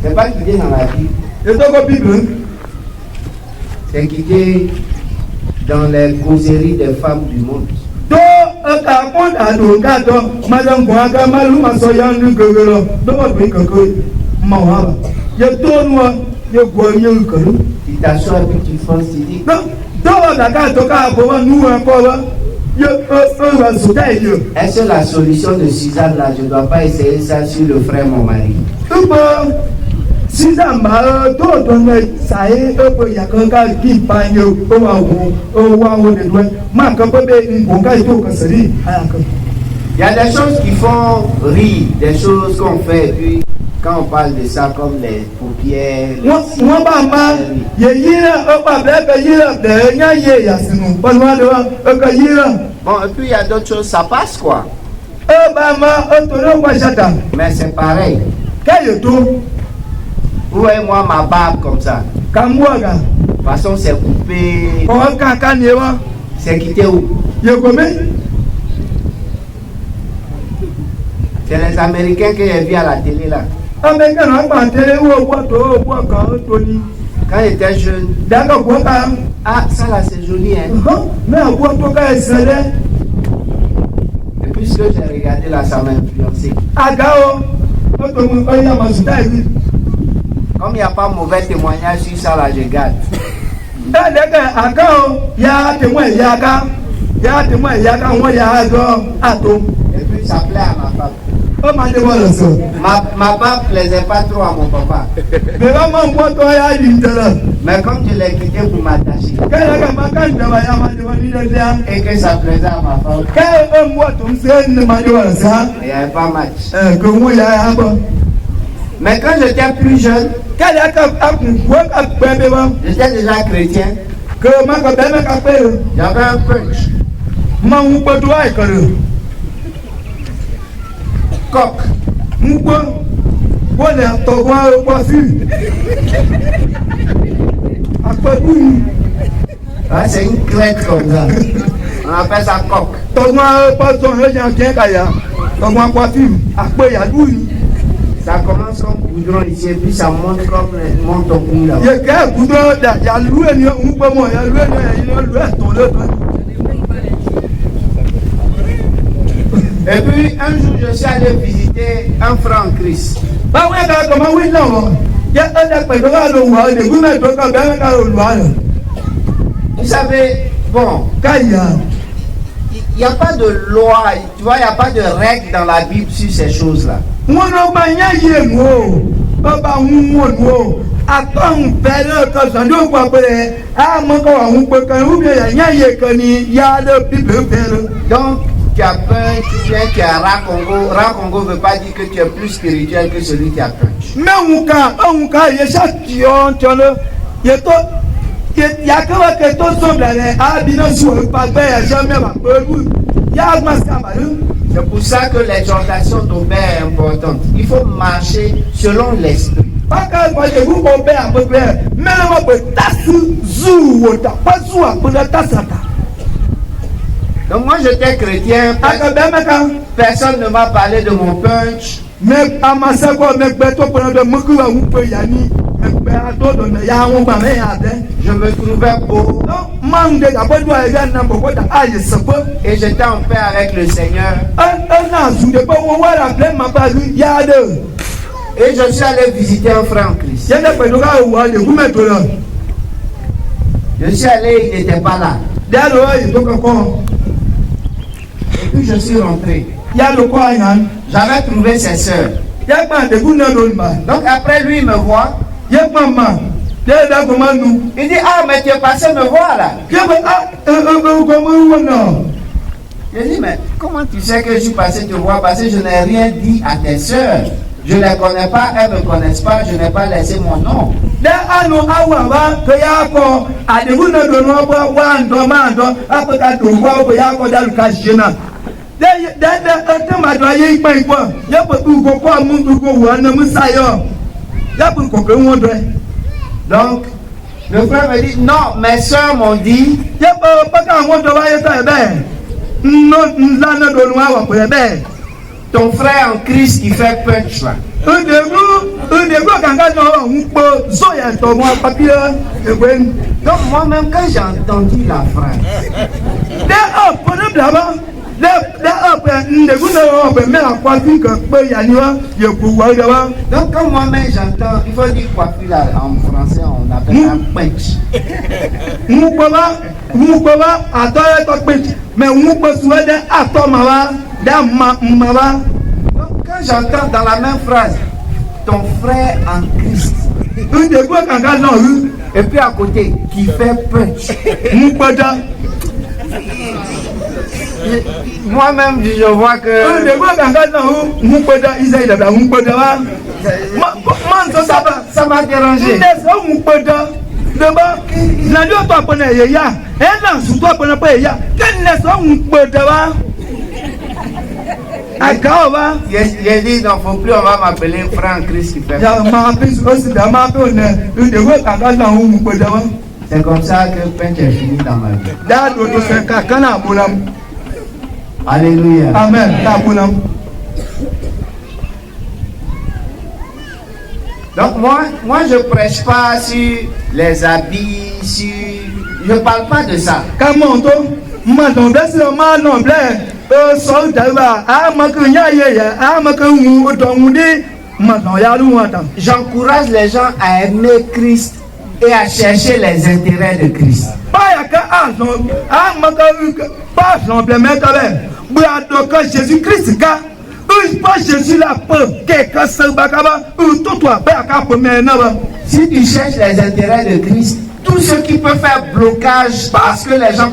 C'est pas quitté dans la Bible. C'est quitté dans les causeries des femmes du monde. ka pon ado ka to madam ko aka malu maso yandu gogoro do be koko mawa ye to no ye go ye ko Tu t'assois et puis tu fonces, tu dis. non do da ka to ka bo nu ko ye va sauter yo Est-ce que la solution de Suzanne là, je ne dois pas essayer ça sur le frère mon mari? Suzanne ma to ne sai ya ka ki pa yo o wa de do ma ka be ko ka to ka sari Il y a des choses qui font rire, des choses qu'on fait, et puis quand on parle de ça comme les paupières, moi ba ye yira o ba be ka yira de nya ye ya sinu pa no de o ka yira bon, et puis il y a d'autres choses, ça passe quoi. ba ma o to no wa shata Mais c'est pareil. ka yo to Vous voyez moi ma barbe comme ça. ka moi ga De toute façon c'est coupé. ko ka ne wa C'est quitté où? ye ko me C'est les Américains que j'ai vu à la télé là. Américain na pa tele wo to ka to ni Quand j'étais jeune, da ka ko ka ah ça là c'est joli hein. mais ko to ka sele Et puis ce que j'ai regardé là, ça m'a influencé. agao o to mo o ya ma stai Comme il n'y a pas mauvais témoignage sur ça là, je garde. da de ka agao ya te mo ya ka mo ya go ato Et puis ça plaît à ma femme. o ma de wala so Ma barbe plaisait pas trop à mon papa. me ba ma mo to ya di ndala Mais comme je l'ai quitté pour m'attacher ka ka ma ka ndaba ya ma de wani de ya et que ça plaisait à ma femme, ka o mo to se ne ma de wala sa il n'y avait pas match. ko mo ya ba Mais quand j'étais plus jeune, ka ya ka akun ko ka pe be ba j'étais déjà chrétien, ko ma ka be me ka pe j'avais un punch, ma un po to ai ka coq. un po ko le to ko fi akpadu Ah, c'est une crête comme ça. On appelle ça coq. to ma pa so he ja ke ka ya to ma ko fi akpe ya du ni Ça commence comme goudron ici et puis ça monte comme monte au cou là. ye ka gudo da ya lu ni un po mo ya lu ni ya lu to le to Et puis un jour je suis allé visiter un frère en Christ. ba we ka ko ma wi no ya da pe do ga lo wa de gu me to ka ba ka lo wa Vous savez, bon, ka ya il n'y a pas de loi, tu vois, il n'y a pas de règle dans la Bible sur ces choses-là. won no ba nya ye mo ba ba hu mo no atong pele ko san do pa pe a mo ko wa hu pe kan hu be ya nya ye kan ni ya de bible pele Donc, tu as peur, tu viens, tu as Rakongo. Rakongo ne veut pas dire que tu es plus spirituel que celui qui a peur. me hu ka ye sa ti on cholo ye to ye ya ka wa ke to so bla le a bi no su pa be ya jamais ba pe bu ya ma sa ba lu C'est pour ça que l'exhortation d'Aubert est importante. Il faut marcher selon l'esprit. Paka kwa je hu ko be a pe be me le mo pe tasu zu wo ta pa zu a pe ta sata Donc moi j'étais chrétien, aka be me ka personne ne m'a parlé de mon punch. me amasa ko me gbe to pon do mo ku wa hu pe ya ni me gbe a to do me ya hu ba me ya de Je me trouvais beau no man de ka po do a ya na bo ko ta a ye sepo et j'étais en paix avec le Seigneur. na zu de po wo wa la ple ma ba lu ya de Et je suis allé visiter un frère en Christ. ye de pe do ka wa de hu me to lo Je suis allé, il n'était pas là. da lo yi to ko Et puis je suis rentré. ya lo ko ayan J'avais trouvé ses sœurs. ya gba de hu na lo ma Donc après lui il me voit. ye gba ma de da ko ma nu Il dit, ah mais tu es passé me voir là. ye be ko mo wo no Je dis, mais comment tu sais que je suis passé te voir? Parce que je n'ai rien dit à tes sœurs. Je ne les connais pas, elles ne me connaissent pas, je n'ai pas laissé mon nom. de anu awa ba ko ya ko adebu na do no ba wa ndo ma ndo apaka do wa ko ya ko dalu ka jena de te ma do ye ipa ipo ye po tu ko mu du ko wa na musayo ya po ko pe won do Donc, le frère me dit, non, mes sœurs m'ont dit, ye po pa ka won do wa ye ta be no nla na do no wa ko ye be ton frère en Christ qui fait punch là. Ndegu kanga no nkpo zo ya to mo papier egwen Donc moi-même quand j'ai entendu la phrase, de o pone blaba Donc quand moi-même j'entends, il faut dire coiffure là, en français on appelle un punch. Donc quand j'entends dans la même phrase, ton frère en Christ, et puis à côté, qui fait punch. Moi-même, je vois que ça m'a dérangé. J'ai dit, non, faut plus, on va m'appeler frère en Christ qui fait. C'est comme ça que Pente est fini dans ma vie. Alléluia. Amen. Donc moi je prêche pas sur les habits, je parle pas de ça. J'encourage les gens à aimer Christ et à chercher les intérêts de Christ. Si tu cherches les intérêts de Christ, tout ce qui peut faire blocage parce que les gens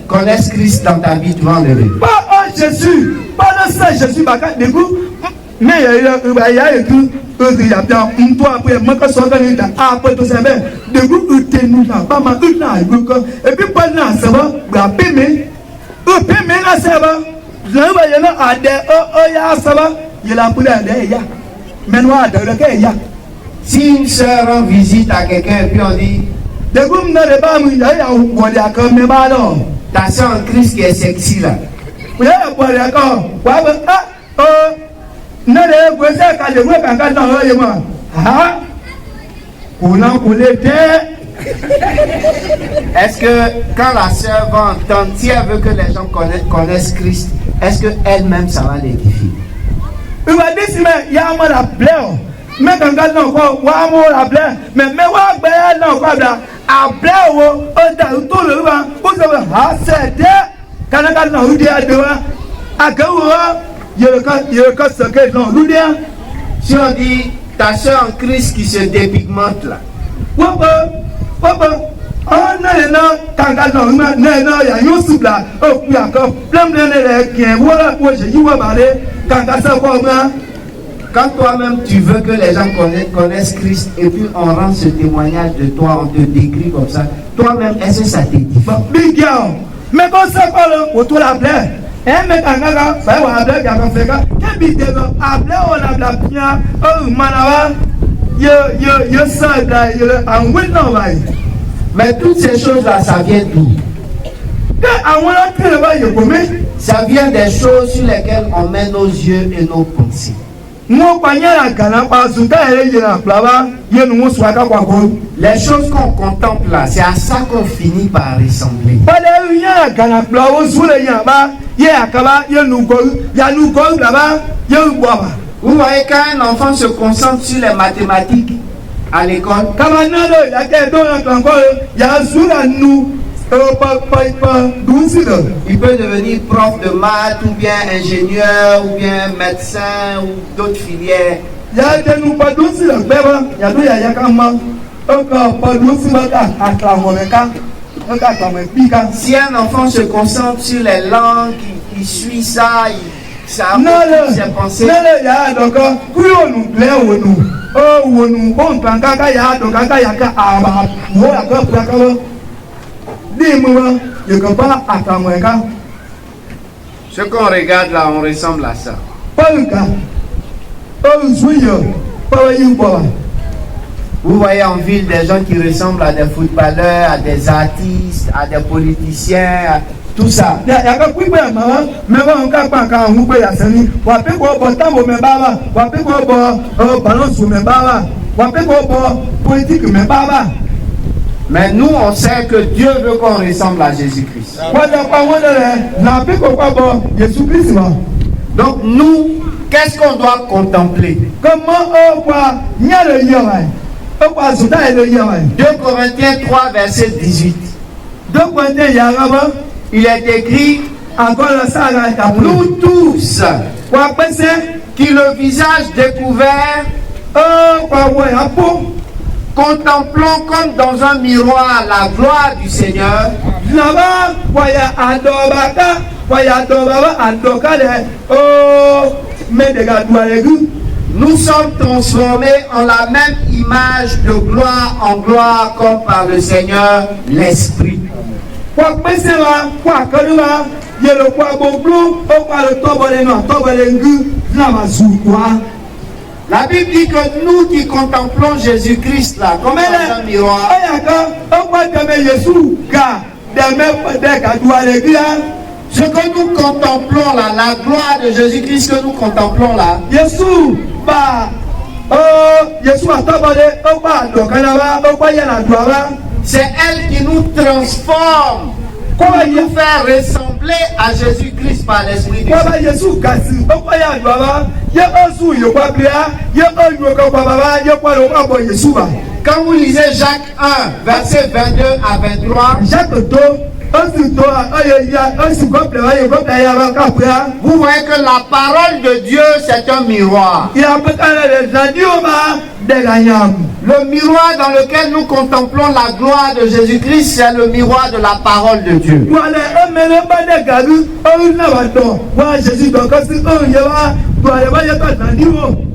connaissent Christ dans ta vie, tu vas enlever. Pas Jésus, pas le Saint Jésus, mais il y a écrit il y a bien un toit après moi que soit gagné après tout ça ben de vous nous là pas mal là et puis pas là ça va payer là ça va je vais y aller à des ya ça va il a pour aller ya mais moi de le ya si une sœur rend visite à quelqu'un et puis on dit de vous ne pas me ya on y a comme mais pas non ta sœur en Christ qui est sexy là oui pour d'accord est-ce que quand la sœur va entendre, si elle veut que les gens connaissent Christ, est-ce que elle-même ça va l'édifier? Si on dit ta soeur en Christ qui se dépigmente là, quand toi-même tu veux que les gens connaissent Christ et puis on rend ce témoignage de toi, on te décrit comme ça, toi-même est-ce que ça t'édifie? Mais quand ça parle autour de la plaie, mais quand on a fait mais toutes ces choses-là, ça vient d'où? Ça vient des choses sur lesquelles on met nos yeux et nos pensées. Les choses qu'on contemple là, c'est à ça qu'on finit par ressembler. Vous voyez, quand un enfant se concentre sur les mathématiques à l'école, il peut devenir prof de maths ou bien ingénieur ou bien médecin ou d'autres filières. Si un enfant se concentre sur les langues, il suit ça, ça a ses pensées. Ce qu'on regarde là, on ressemble à ça. Vous voyez en ville des gens qui ressemblent à des footballeurs, à des artistes, à des politiciens, à tout ça. Mais nous, on sait que Dieu veut qu'on ressemble à Jésus-Christ. Donc nous, qu'est-ce qu'on doit contempler? 2 Corinthiens 3, verset 18. Il est écrit, nous tous, qui le visage découvert, contemplons comme dans un miroir la gloire du Seigneur. Nous sommes transformés en la même image de gloire en gloire comme par le Seigneur l'Esprit. La Bible dit que nous qui contemplons Jésus-Christ là, comme dans un miroir, ce que nous contemplons là, la gloire de Jésus-Christ que nous contemplons là, c'est elle qui nous transforme pour nous faire ressembler à Jésus-Christ par l'Esprit de Dieu. Quand vous lisez Jacques 1, verset 22 à 23, vous voyez que la parole de Dieu c'est un miroir. Le miroir dans lequel nous contemplons la gloire de Jésus-Christ, c'est le miroir de la parole de Dieu.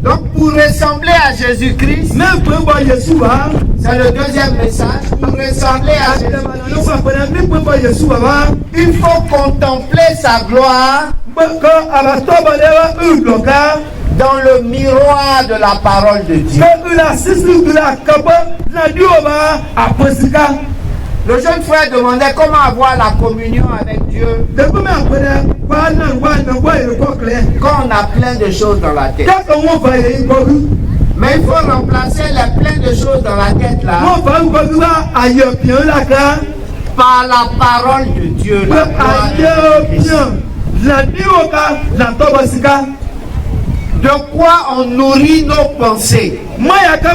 Donc pour ressembler à Jésus-Christ, c'est le deuxième message, pour ressembler à Jésus-Christ, il faut contempler sa gloire dans le miroir de la parole de Dieu. Le jeune frère demandait comment avoir la communion avec Dieu quand on a plein de choses dans la tête. Mais il faut remplacer les plein de choses dans la tête là par la parole de Dieu. De quoi on nourrit nos pensées? De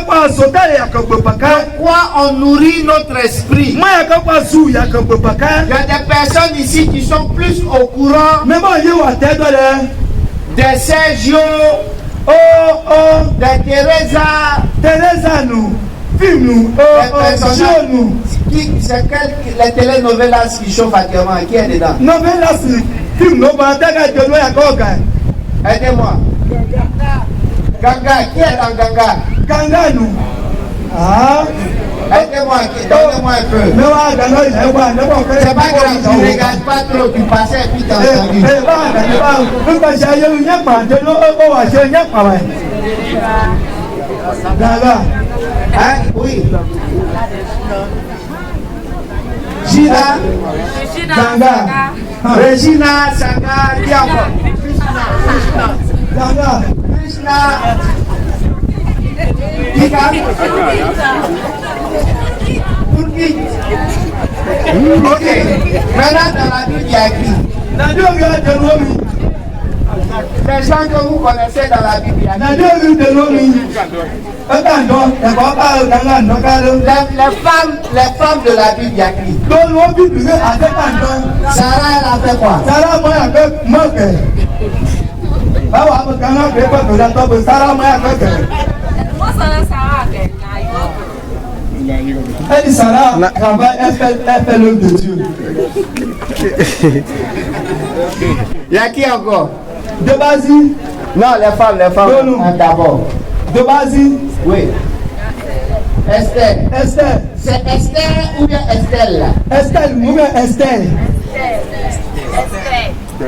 quoi on nourrit notre esprit? Il y a des personnes ici qui sont plus au courant des Sergio, des Teresa, c'est les telenovelas qui chauffent actuellement? Qui est dedans? Aidez-moi. Ganga, qui est dans Ganga? Ganga, nous. Aidez-moi, donnez-moi un peu. C'est pas grave, tu ne regardes pas trop, tu passais et puis tu as entendu. Hein? Oui. Gina, Ganga, Regina, Sanga, qui encore? Ganga, Krishna, Kika, Purkit. Ok, maintenant dans la Bible il y a écrit. Les gens que vous connaissez dans la Bible, il y a les femmes de la Bible, il y a écrit. Sarah, elle a fait quoi? Elle dit Sarah travaille, elle fait l'œuvre de Dieu. Il y a qui encore? De Basi. Non, les femmes d'abord. De Basi. Oui. Esther. C'est Esther ou bien Estelle là? Estelle ou bien Estelle?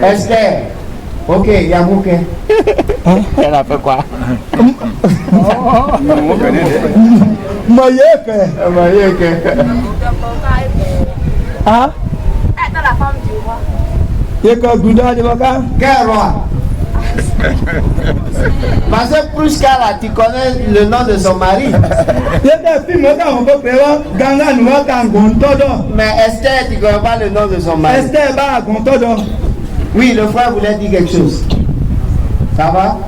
Esther. Ok, Yamouké. Elle a fait quoi? Mayeke. Hein? Elle est la femme du roi. Quel roi? Parce que Prushka là, tu connais le nom de son mari. Mais Esther, tu ne connais pas le nom de son mari. Oui, le frère voulait dire quelque chose. Ça va?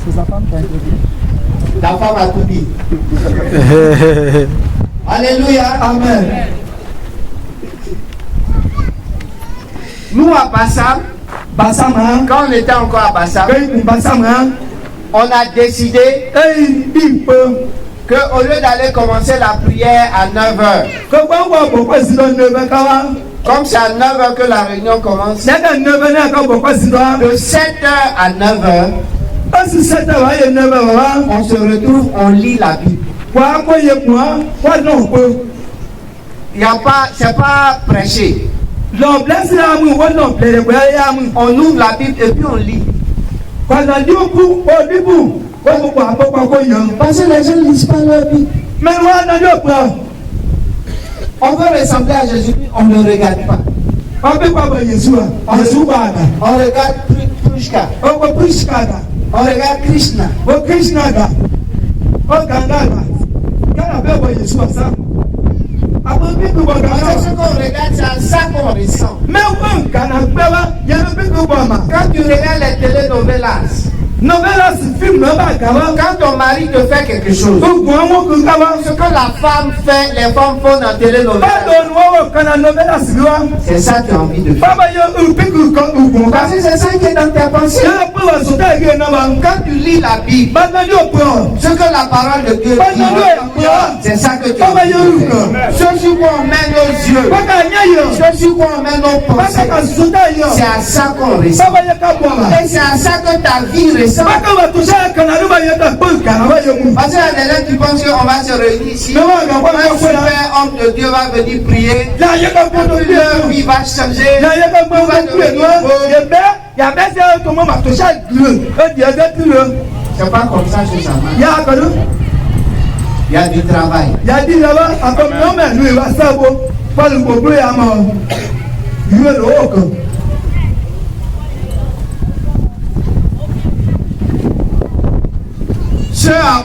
C'est sa femme qui a dit. La femme a tout dit. Alléluia. Amen. Nous à Bassam, quand on était encore à Bassam, on a décidé qu'au lieu d'aller commencer la prière à 9h, comme c'est à 9h que la réunion commence, de 7h à 9h, on se retrouve, on lit la Bible. Il y a pas, c'est pas prêché. On ouvre la Bible et puis on lit. Parce que les gens ne lisent pas leur Bible. On veut ressembler à Jésus, on ne regarde pas. On regarde Prushka. On regarde Krishna. C'est ce qu'on regarde, c'est à ça qu'on ressent. Quand tu regardes les telenovelas, quand ton mari te fait quelque chose, ce que la femme fait, les femmes font dans télénovela, c'est ça que tu as envie de faire. Parce que c'est ça qui est dans ta pensée. Quand tu lis la Bible, ce que la parole de Dieu dit, c'est ça que tu as envie de faire. Ce sur quoi on met nos yeux, ce sur quoi on met nos pensées, c'est à ça qu'on ressent. Et c'est à ça que ta vie ressent. Parce que la dernière tu penses qu'on va se réunir ici, un super homme de Dieu va venir prier, leur vie va changer, tout va devenir beau. C'est pas comme ça que ça marche. Il y a du travail. Ce à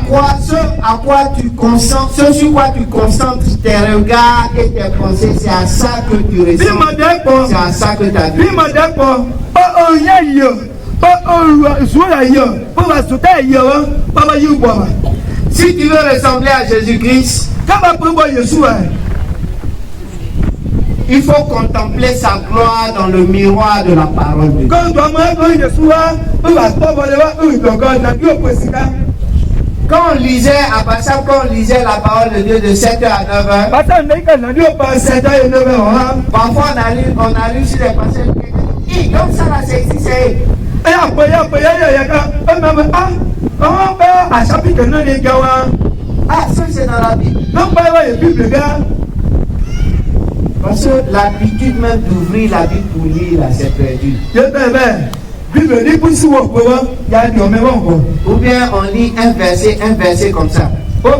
quoi tu concentres, ce sur quoi tu concentres tes regards et tes pensées, c'est à ça que tu ressens. C'est à ça que tu as vu. Si tu veux ressembler à Jésus-Christ, il faut contempler sa gloire dans le miroir de la parole de Dieu. Quand on lisait à Bassam, quand on lisait la parole de Dieu de 7h à 9h, parfois on a lu sur les passages, comme ça là c'est ici, c'est... Ah, ça c'est dans la Bible. Parce que l'habitude même d'ouvrir la Bible pour lire là, c'est perdu. Ou bien on lit un verset comme ça. Il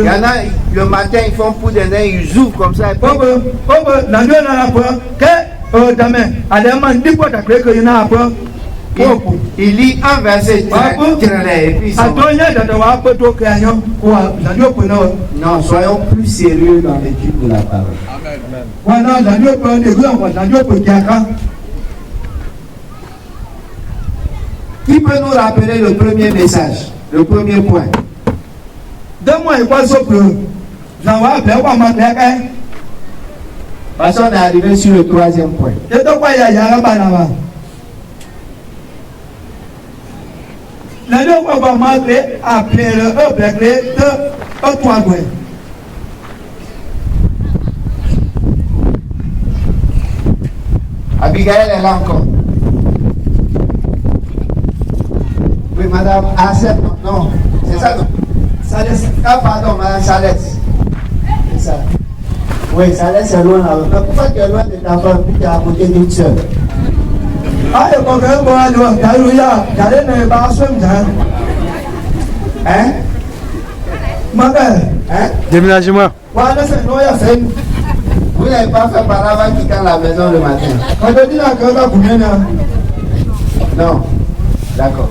y en a, le matin ils font pour des nez, ils ouvrent comme ça. Il lit un verset et puis non, soyons plus sérieux dans l'étude de la parole. Qui peut nous rappeler le premier message, le premier point? Parce qu'on est arrivé sur le troisième point. Abigail est là encore. Oui, madame Asset, non, c'est ça, non? Salès. Ah, pardon, madame Salès. C'est ça. Oui, Salès c'est loin là. Mais pourquoi tu es loin de ta femme puis tu es à côté d'une soeur? Ah, il faut que je vois loin. Hein? Déménagement. Vous n'avez pas fait par avant qui dans la maison le matin. Non. D'accord.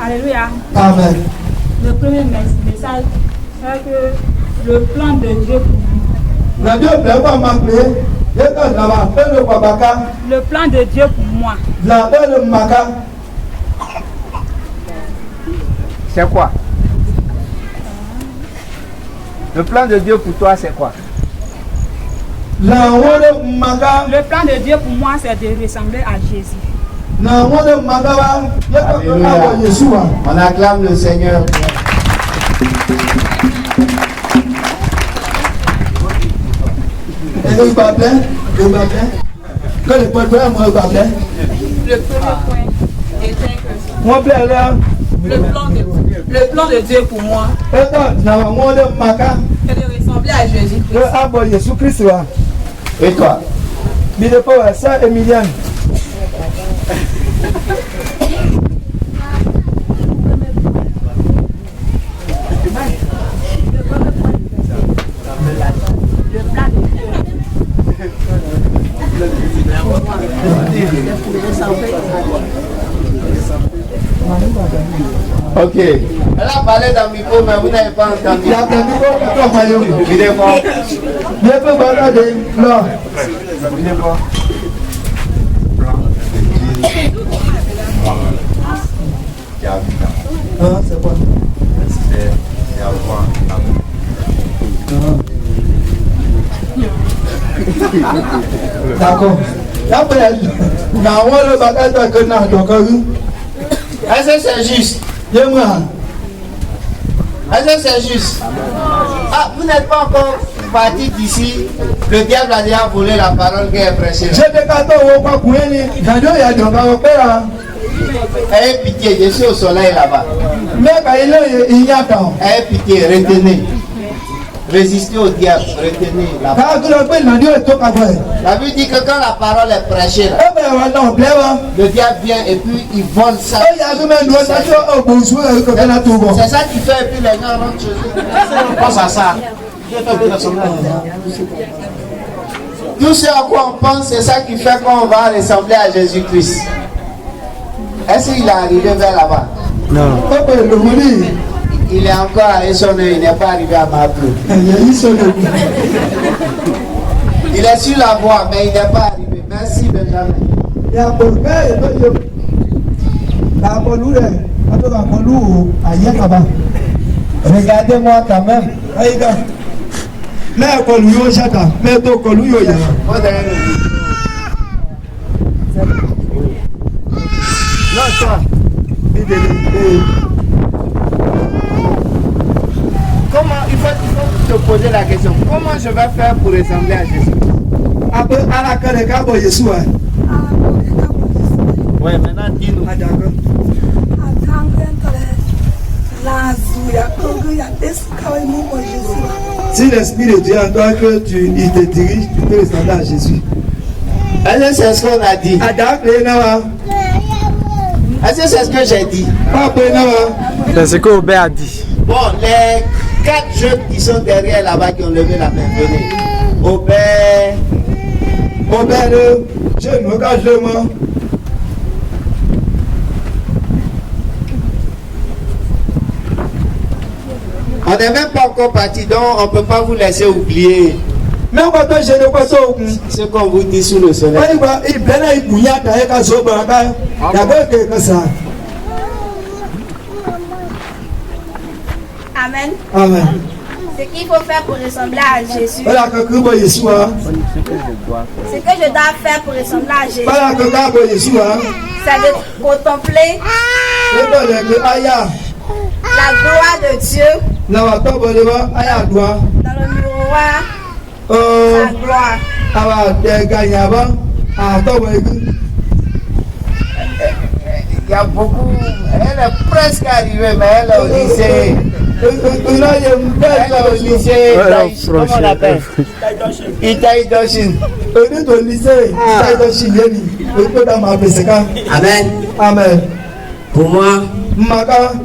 Alléluia. Amen. Le premier message, c'est que le plan de Dieu pour nous. La Dieu plaît pas m'appeler. Le plan de Dieu pour moi. C'est quoi? Le plan de Dieu pour toi, c'est quoi? Le plan de Dieu pour moi, c'est de ressembler à Jésus. Alléluia. On acclame le Seigneur. Et le baptême, que le peuple moi le baptême. Le premier point était que Moi plaît là. le plan de Dieu pour moi, Et toi, c'est de ressembler à Jésus-Christ. Jésus-Christ. Et toi? Mais le pauvre, ça, Emilienne. Ok. Elle a parlé dans le micro, mais vous n'avez pas entendu. Il y a un micro qui tombe à l'eau. Il est fort. Il peut balader là. Il est fort. C'est quoi? D'accord. Après, le bagage que nous avons. Est-ce que c'est juste? Est-ce que c'est juste? Ah, vous n'êtes pas encore parti d'ici. Le diable a déjà volé la parole qui est prêchée. Ayez pitié, je suis au soleil là-bas. Ayez pitié, retenez. Résistez au diable, retenez la parole. La Bible dit que quand la parole est prêchée, là, le diable vient et puis il vole ça. C'est ça qui fait et puis les gens rentrent chez eux. Pense à ça. Tout ce à quoi on pense, c'est ça qui fait qu'on va ressembler à Jésus-Christ. Est-ce qu'il est arrivé vers là-bas? Non. Il est encore à Essonne, il n'est pas arrivé à Mablou. Il est sur la voie, mais il n'est pas arrivé. Merci Benjamin. Regardez-moi quand même. Mais non, toi. Comment il faut te poser la question. Comment je vais faire pour ressembler à Jésus? Oui, maintenant dis-nous. Si l'Esprit de Dieu en toi que il te dirige, tu peux ressembler à Jésus. Est-ce que c'est ce qu'on a dit? Est-ce que c'est ce que j'ai dit? C'est ce que Aubert a dit. Bon, les 4 jeunes qui sont derrière là-bas qui ont levé la main, venez. Aubert, je me cache le mot. on n'est même pas encore parti, donc on ne peut pas vous laisser oublier ce qu'on vous dit sous le soleil. Amen. Amen. Ce qu'il faut faire pour ressembler à Jésus. Ce que je dois faire pour ressembler à Jésus. C'est de contempler la gloire de Dieu dans le miroir. Sa gloire. Il y a beaucoup. Elle est presque arrivée, mais elle est au lycée. Elle est au lycée. Comment on l'appelle? Itaïdoshin. Amen. Amen. Pour moi,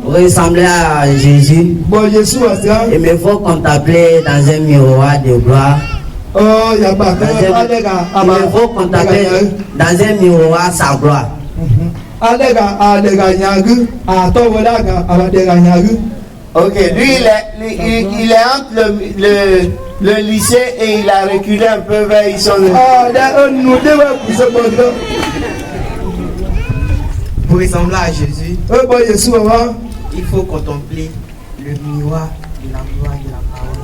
ressembler à Jésus, il me faut contempler dans un miroir de gloire Oh, il faut contempler dans un miroir sa gloire. Ok, lui il est entre le lycée et il a reculé un peu vers Isson. Pour ressembler à Jésus, il faut contempler le miroir de la gloire de la parole.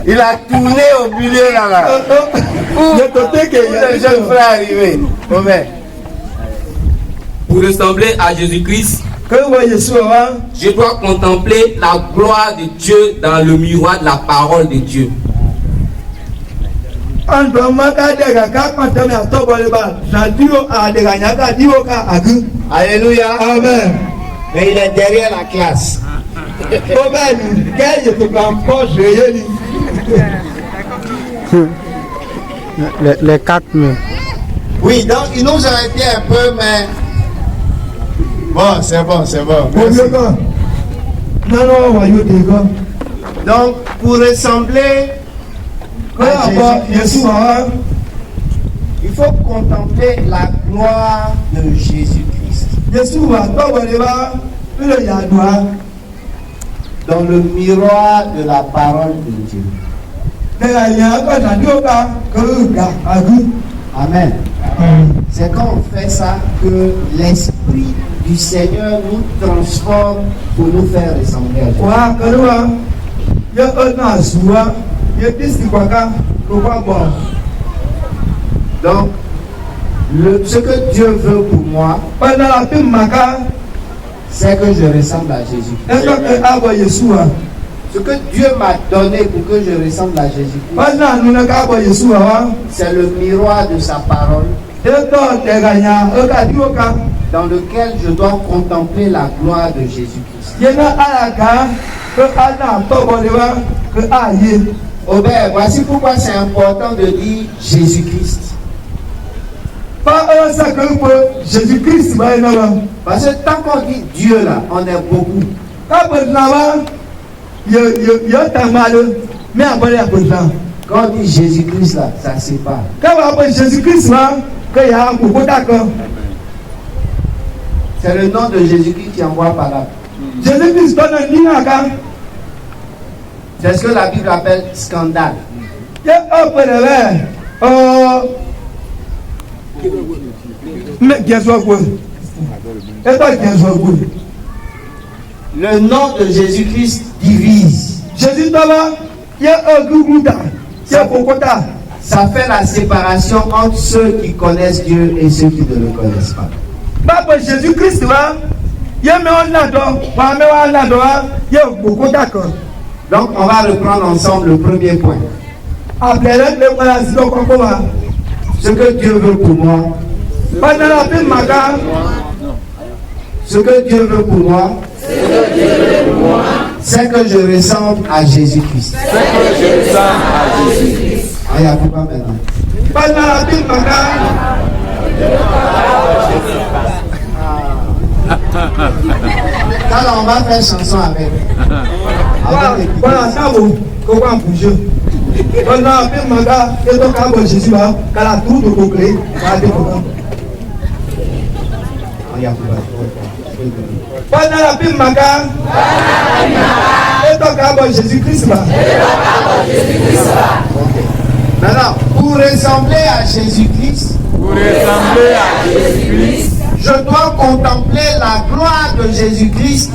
Il a tourné au milieu là-bas. Où le jeune frère est arrivé. Pour ressembler à Jésus-Christ, je dois contempler la gloire de Dieu dans le miroir de la parole de Dieu. Alléluia. Amen. Mais il est derrière la classe. Les quatre mains. Oui, donc il nous a été un peu, mais bon, c'est bon. Donc, pour ressembler à Jésus, il faut contempler la gloire de Jésus-Christ. Dans le miroir de la parole de Dieu. Amen. C'est quand on fait ça que l'Esprit du Seigneur nous transforme pour nous faire ressembler à Jésus. Donc, ce que Dieu veut pour moi, c'est que je ressemble à Jésus. Ce que Dieu m'a donné pour que je ressemble à Jésus, c'est le miroir de sa parole dans lequel je dois contempler la gloire de Jésus-Christ. Aubert, voici pourquoi c'est important de dire Jésus-Christ. Parce que tant qu'on dit Dieu là, on est beaucoup. Quand on dit Jésus-Christ là, ça sépare. C'est le nom de Jésus-Christ qui envoie par là. C'est ce que la Bible appelle scandale. Le nom de Jésus-Christ divise. Ça fait la séparation entre ceux qui connaissent Dieu et ceux qui ne le connaissent pas. Donc on va reprendre ensemble le premier point. Ce que Dieu veut pour moi. Ce que Dieu veut pour moi, c'est que je ressemble à Jésus-Christ. Ah, il y a pourquoi maintenant? Alors on va faire chanson avec. Maintenant, pour ressembler à Jésus-Christ, je dois contempler la gloire de Jésus-Christ.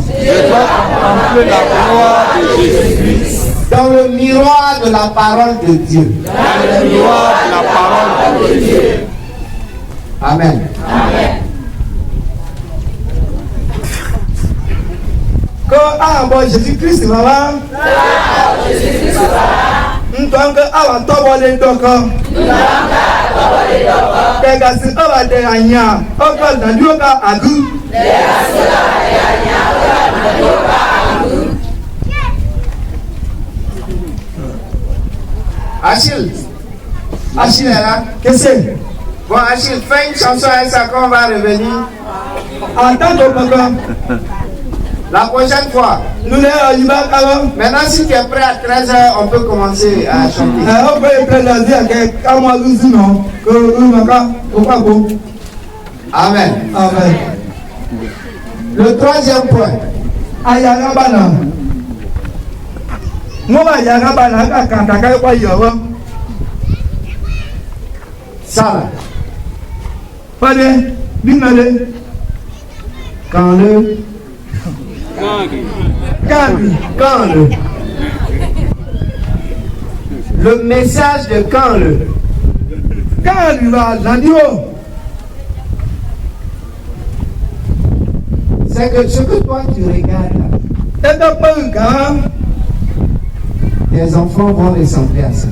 Dans le miroir de la parole de Dieu. Amen. Quand Jésus-Christ va Achille est là. Qu'est-ce que c'est? Bon, Achille, fais une chanson avec ça qu'on va revenir. Attends, La prochaine fois. Maintenant, si tu es prêt à 13h, on peut commencer à chanter. Amen. Amen. Le troisième point. Ça là. Quand le message de c'est que ce que toi tu regardes là, tes enfants vont ressembler à ça.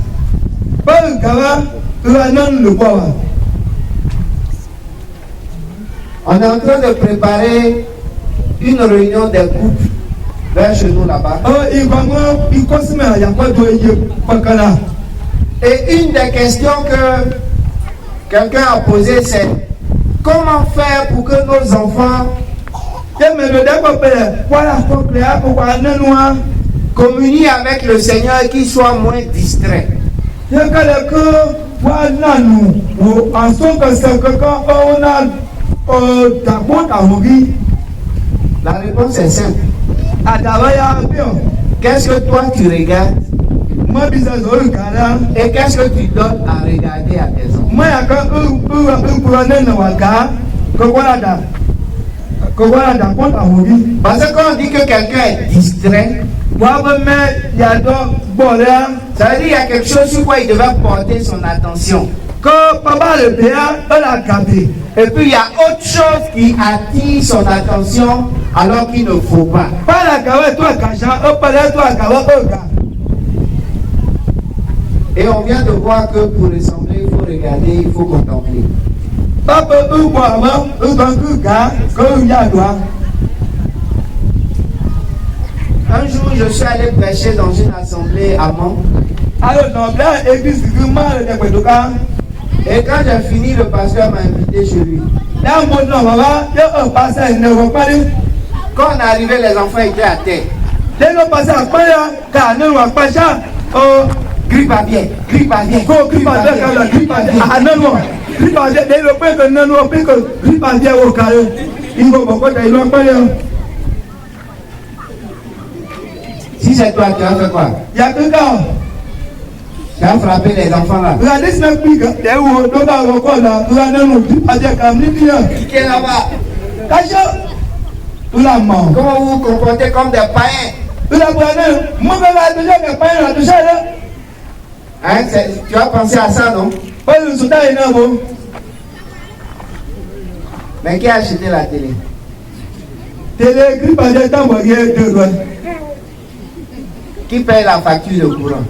On est en train de préparer une réunion des couples vers chez nous là-bas. Et une des questions que quelqu'un a posées, c'est comment faire pour que nos enfants communient avec le Seigneur et qu'ils soient moins distraits. La réponse est simple. Qu'est-ce que toi tu regardes et qu'est-ce que tu donnes à regarder à tes enfants? Parce que quand on dit que quelqu'un est distrait, ça veut dire qu'il y a quelque chose sur quoi il devait porter son attention. Et puis il y a autre chose qui attire son attention alors qu'il ne faut pas. Et on vient de voir que pour ressembler, il faut regarder, il faut contempler. Un jour, je suis allé prêcher dans une assemblée à Mans. Et quand j'ai fini, le pasteur m'a invité chez lui. Quand on est arrivé, les enfants étaient à terre. Grippe à bien, grippe à bien. Si c'est toi, tu as fait quoi? Tu as frappé les enfants là. Qui est là-bas? Comment vous vous comportez comme des païens? Hein, tu as pensé à ça, non? Mais qui a acheté la télé? Qui paye la facture de courant?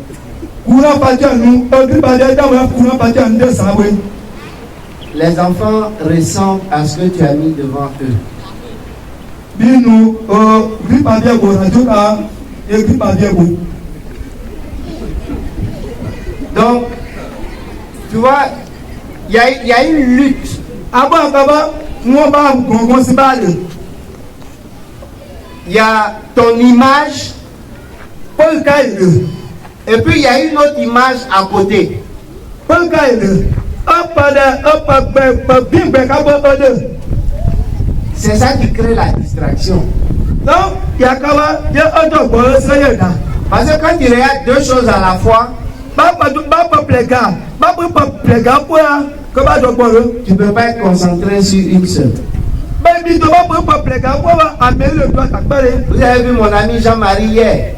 Les enfants ressemblent à ce que tu as mis devant eux. Donc, tu vois, il y a une lutte. Il y a ton image. Et puis il y a une autre image à côté. C'est ça qui crée la distraction. Parce que quand tu regardes deux choses à la fois, tu ne peux pas être concentré sur une seule. Vous avez vu mon ami Jean-Marie hier?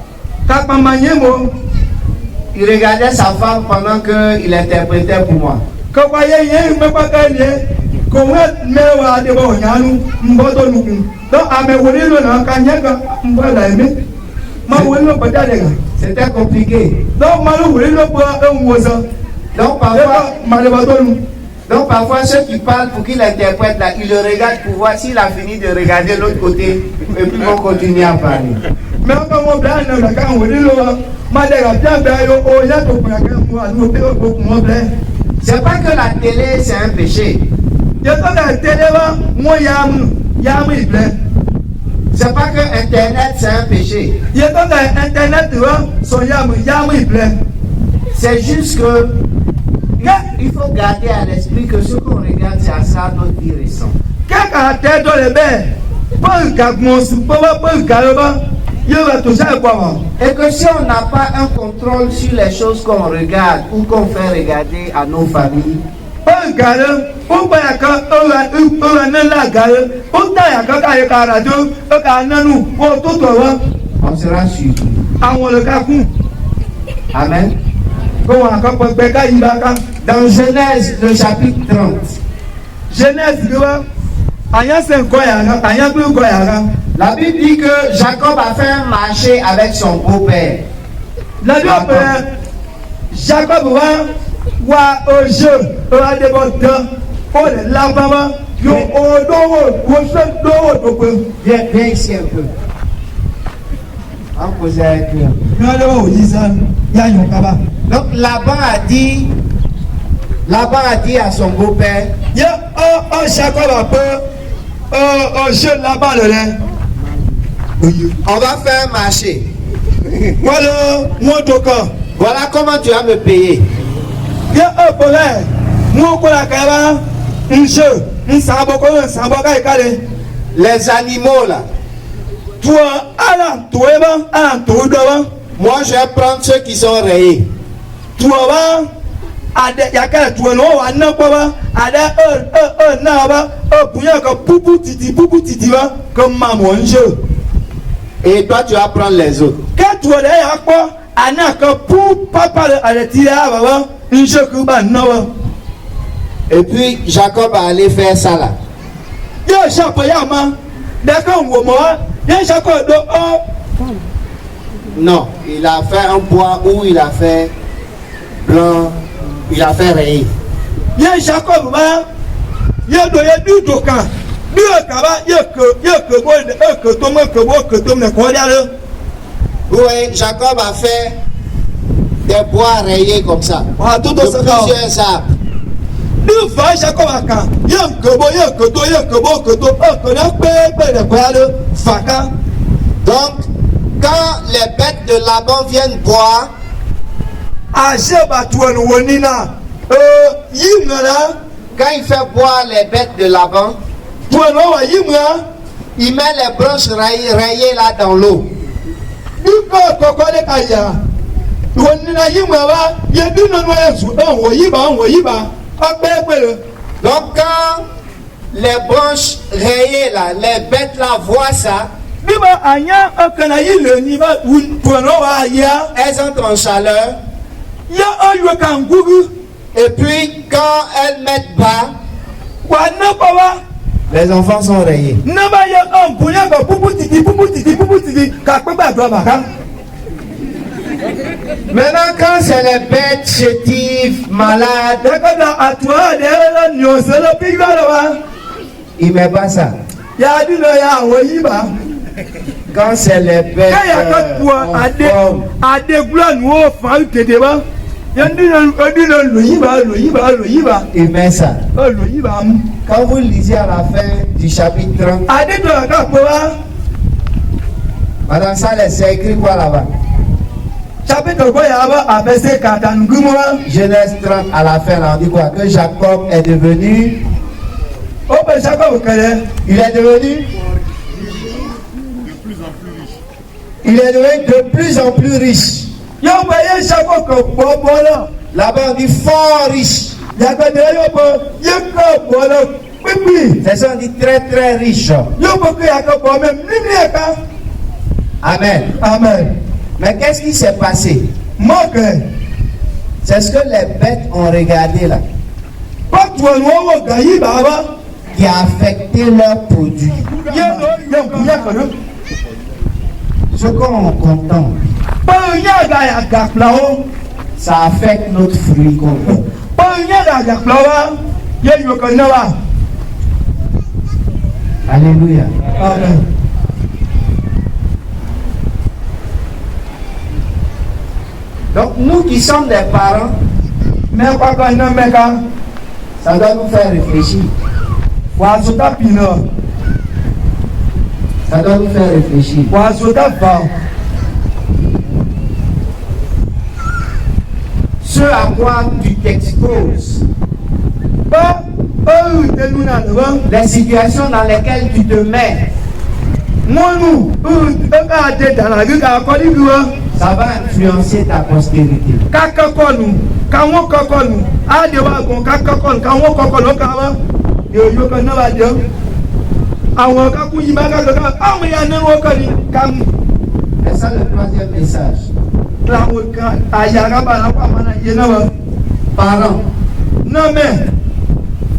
Il regardait sa femme pendant qu'il interprétait pour moi. C'était compliqué. Donc parfois ceux qui parlent pour qu'il interprète là, ils le regardent pour voir s'il a fini de regarder l'autre côté et puis ils vont continuer à parler. C'est pas que la télé c'est un péché. C'est pas que Internet c'est un péché. C'est juste que il faut garder à l'esprit que ce qu'on regarde, c'est à ça notre vie ressemble. Et que si on n'a pas un contrôle sur les choses qu'on regarde ou qu'on fait regarder à nos familles, on sera surpris. Amen. Dans Genèse, le chapitre 30. La Bible dit que Jacob a fait un marché avec son beau-père. Jacob wa oje ora de bodan o le labama yo odowo wo se dowo. Viens ici un peu. On posait avec lui. Donc Laban a dit à son beau-père, on va faire un marché. Voilà comment tu vas me payer. Les animaux là. Moi je vais prendre ceux qui sont rayés. Et toi tu vas prendre les autres. Et puis Jacob a allé faire ça là. Non, il a fait un bois où il a fait blanc, il a fait rayé. Oui, Jacob a fait des bois rayés comme ça. De plusieurs arbres. Donc, quand les bêtes de Laban viennent boire, quand il fait boire les bêtes de Laban, il met les branches rayées là dans l'eau. Donc quand les branches rayées là, les bêtes là voient ça, elles entrent en chaleur. Et puis quand elles mettent bas, les enfants sont rayés. Maintenant quand c'est les bêtes chétives, malades, il met pas ça. Quand c'est les bêtes il met ça. Quand vous lisez à la fin du chapitre 30, madame Saleh, c'est écrit quoi là-bas? Genèse 30 à la fin, là, on dit quoi? Que Jacob est devenu. Il est devenu. Il est devenu de plus en plus riche. Là-bas on dit fort riche. C'est ça, on dit très très riche. Amen. Amen. Mais qu'est-ce qui s'est passé? C'est ce que les bêtes ont regardé là, qui a affecté leurs produits. Ce qu'on contemple, ça affecte notre fruit qu'on fait. Alléluia. Amen. Donc nous qui sommes des parents, ça doit nous faire réfléchir. Ça doit nous faire réfléchir. Ce à quoi tu t'exposes, les situations dans lesquelles tu te mets, ça va influencer ta postérité. C'est ça le troisième message. Parents,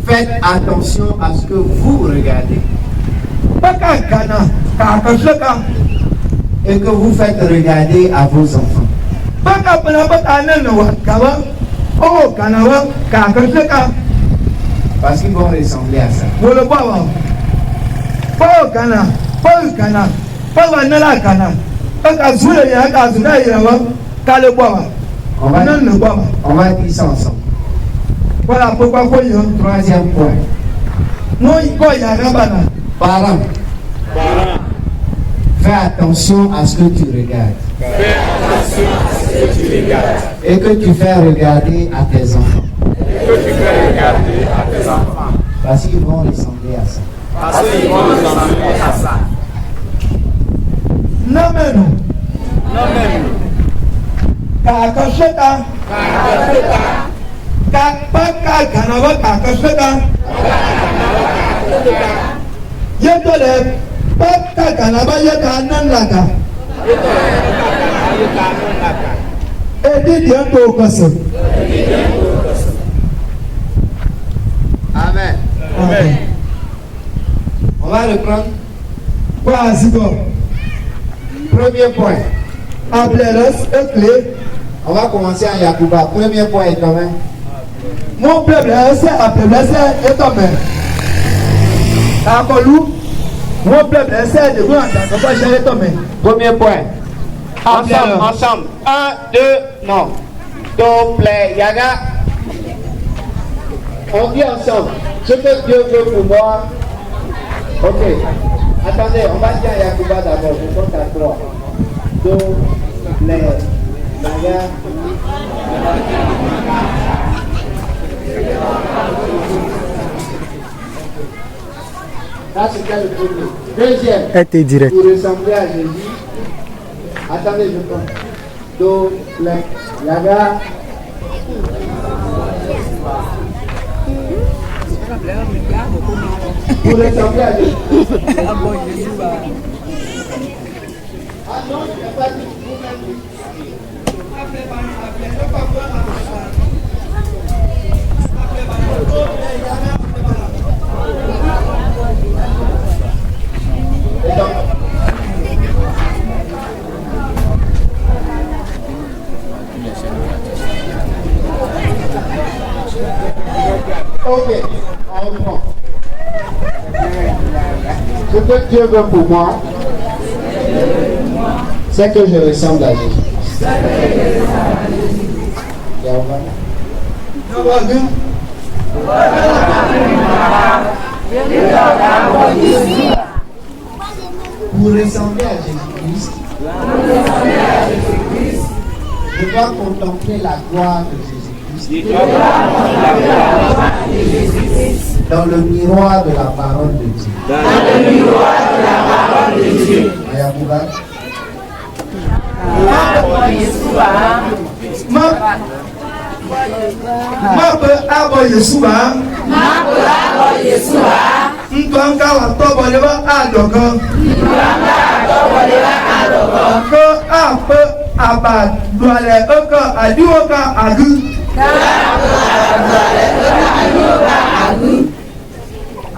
faites attention à ce que vous regardez et que vous faites regarder à vos enfants. Parce qu'ils vont ressembler à ça. On va dire ça ensemble. Voilà pourquoi troisième point. Parents, fais attention à ce que tu regardes. Et que tu fais regarder à tes enfants. Parce qu'ils vont ressembler à ça. Amen. Amen. On va reprendre. Premier point. On va commencer en Yacouba. Premier point est quand même. Mon peuple est tombé. Mon peuple essaie de voir dans premier point. Ensemble. 1, 2, non. Doble, Yaga. On dit ensemble. Ce que Dieu veut pour moi. Ok. Attendez, on va dire Yacouba d'abord. Je compte à 3. Doble, Yaga. Là, c'était le premier. Deuxième, pour ressembler à Jésus. Attendez, je prends. Do, le, Yaga. Pour ressembler à Jésus. Ah non, je n'ai pas dit vous-même. Ok, on reprend. Ce que Dieu veut pour moi, c'est que je ressemble à Jésus. Pour ressembler à Jésus-Christ, je dois contempler la gloire de Jésus-Christ dans le miroir de la parole de Dieu.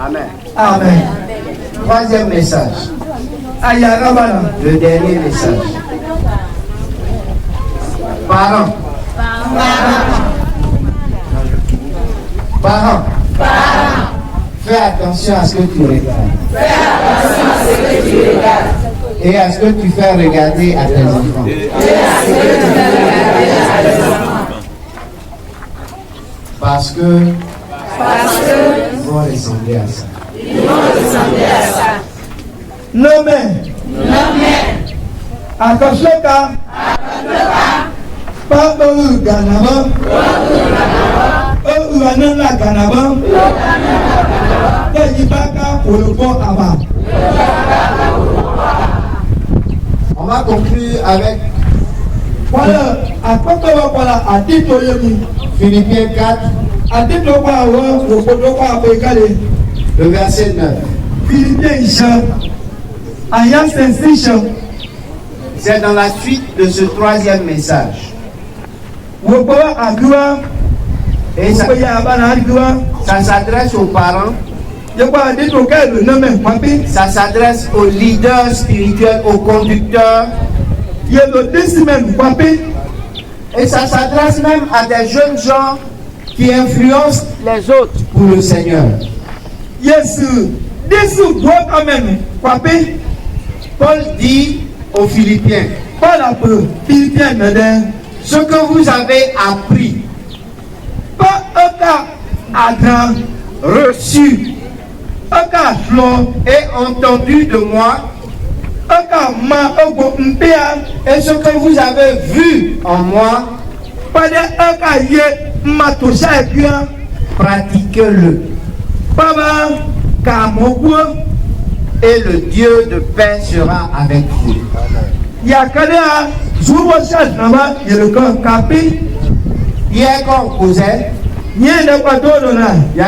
Amen. Amen. Troisième message. Le dernier message. Parents. Fais attention à ce que tu regardes. Et à ce que tu fais regarder à tes enfants. Parce que ils vont ressembler à ça. Nommé. Akashoka. Papa Ganaba. Uanana Ganaba. Yibaka Polopo Aba. On va conclure avec voilà, à quoi voilà, à titre Philippiens 4, à titre le verset 9. Philippiens, c'est dans la suite de ce troisième message. Et ça s'adresse aux parents. Ça s'adresse aux leaders spirituels, aux conducteurs. Et ça s'adresse même à des jeunes gens qui influencent les autres pour le Seigneur. Paul dit aux Philippiens, ce que vous avez appris, reçu et entendu de moi, et ce que vous avez vu en moi, pratiquez-le. Et le Dieu de paix sera avec vous. Hier, quand on causait, il y a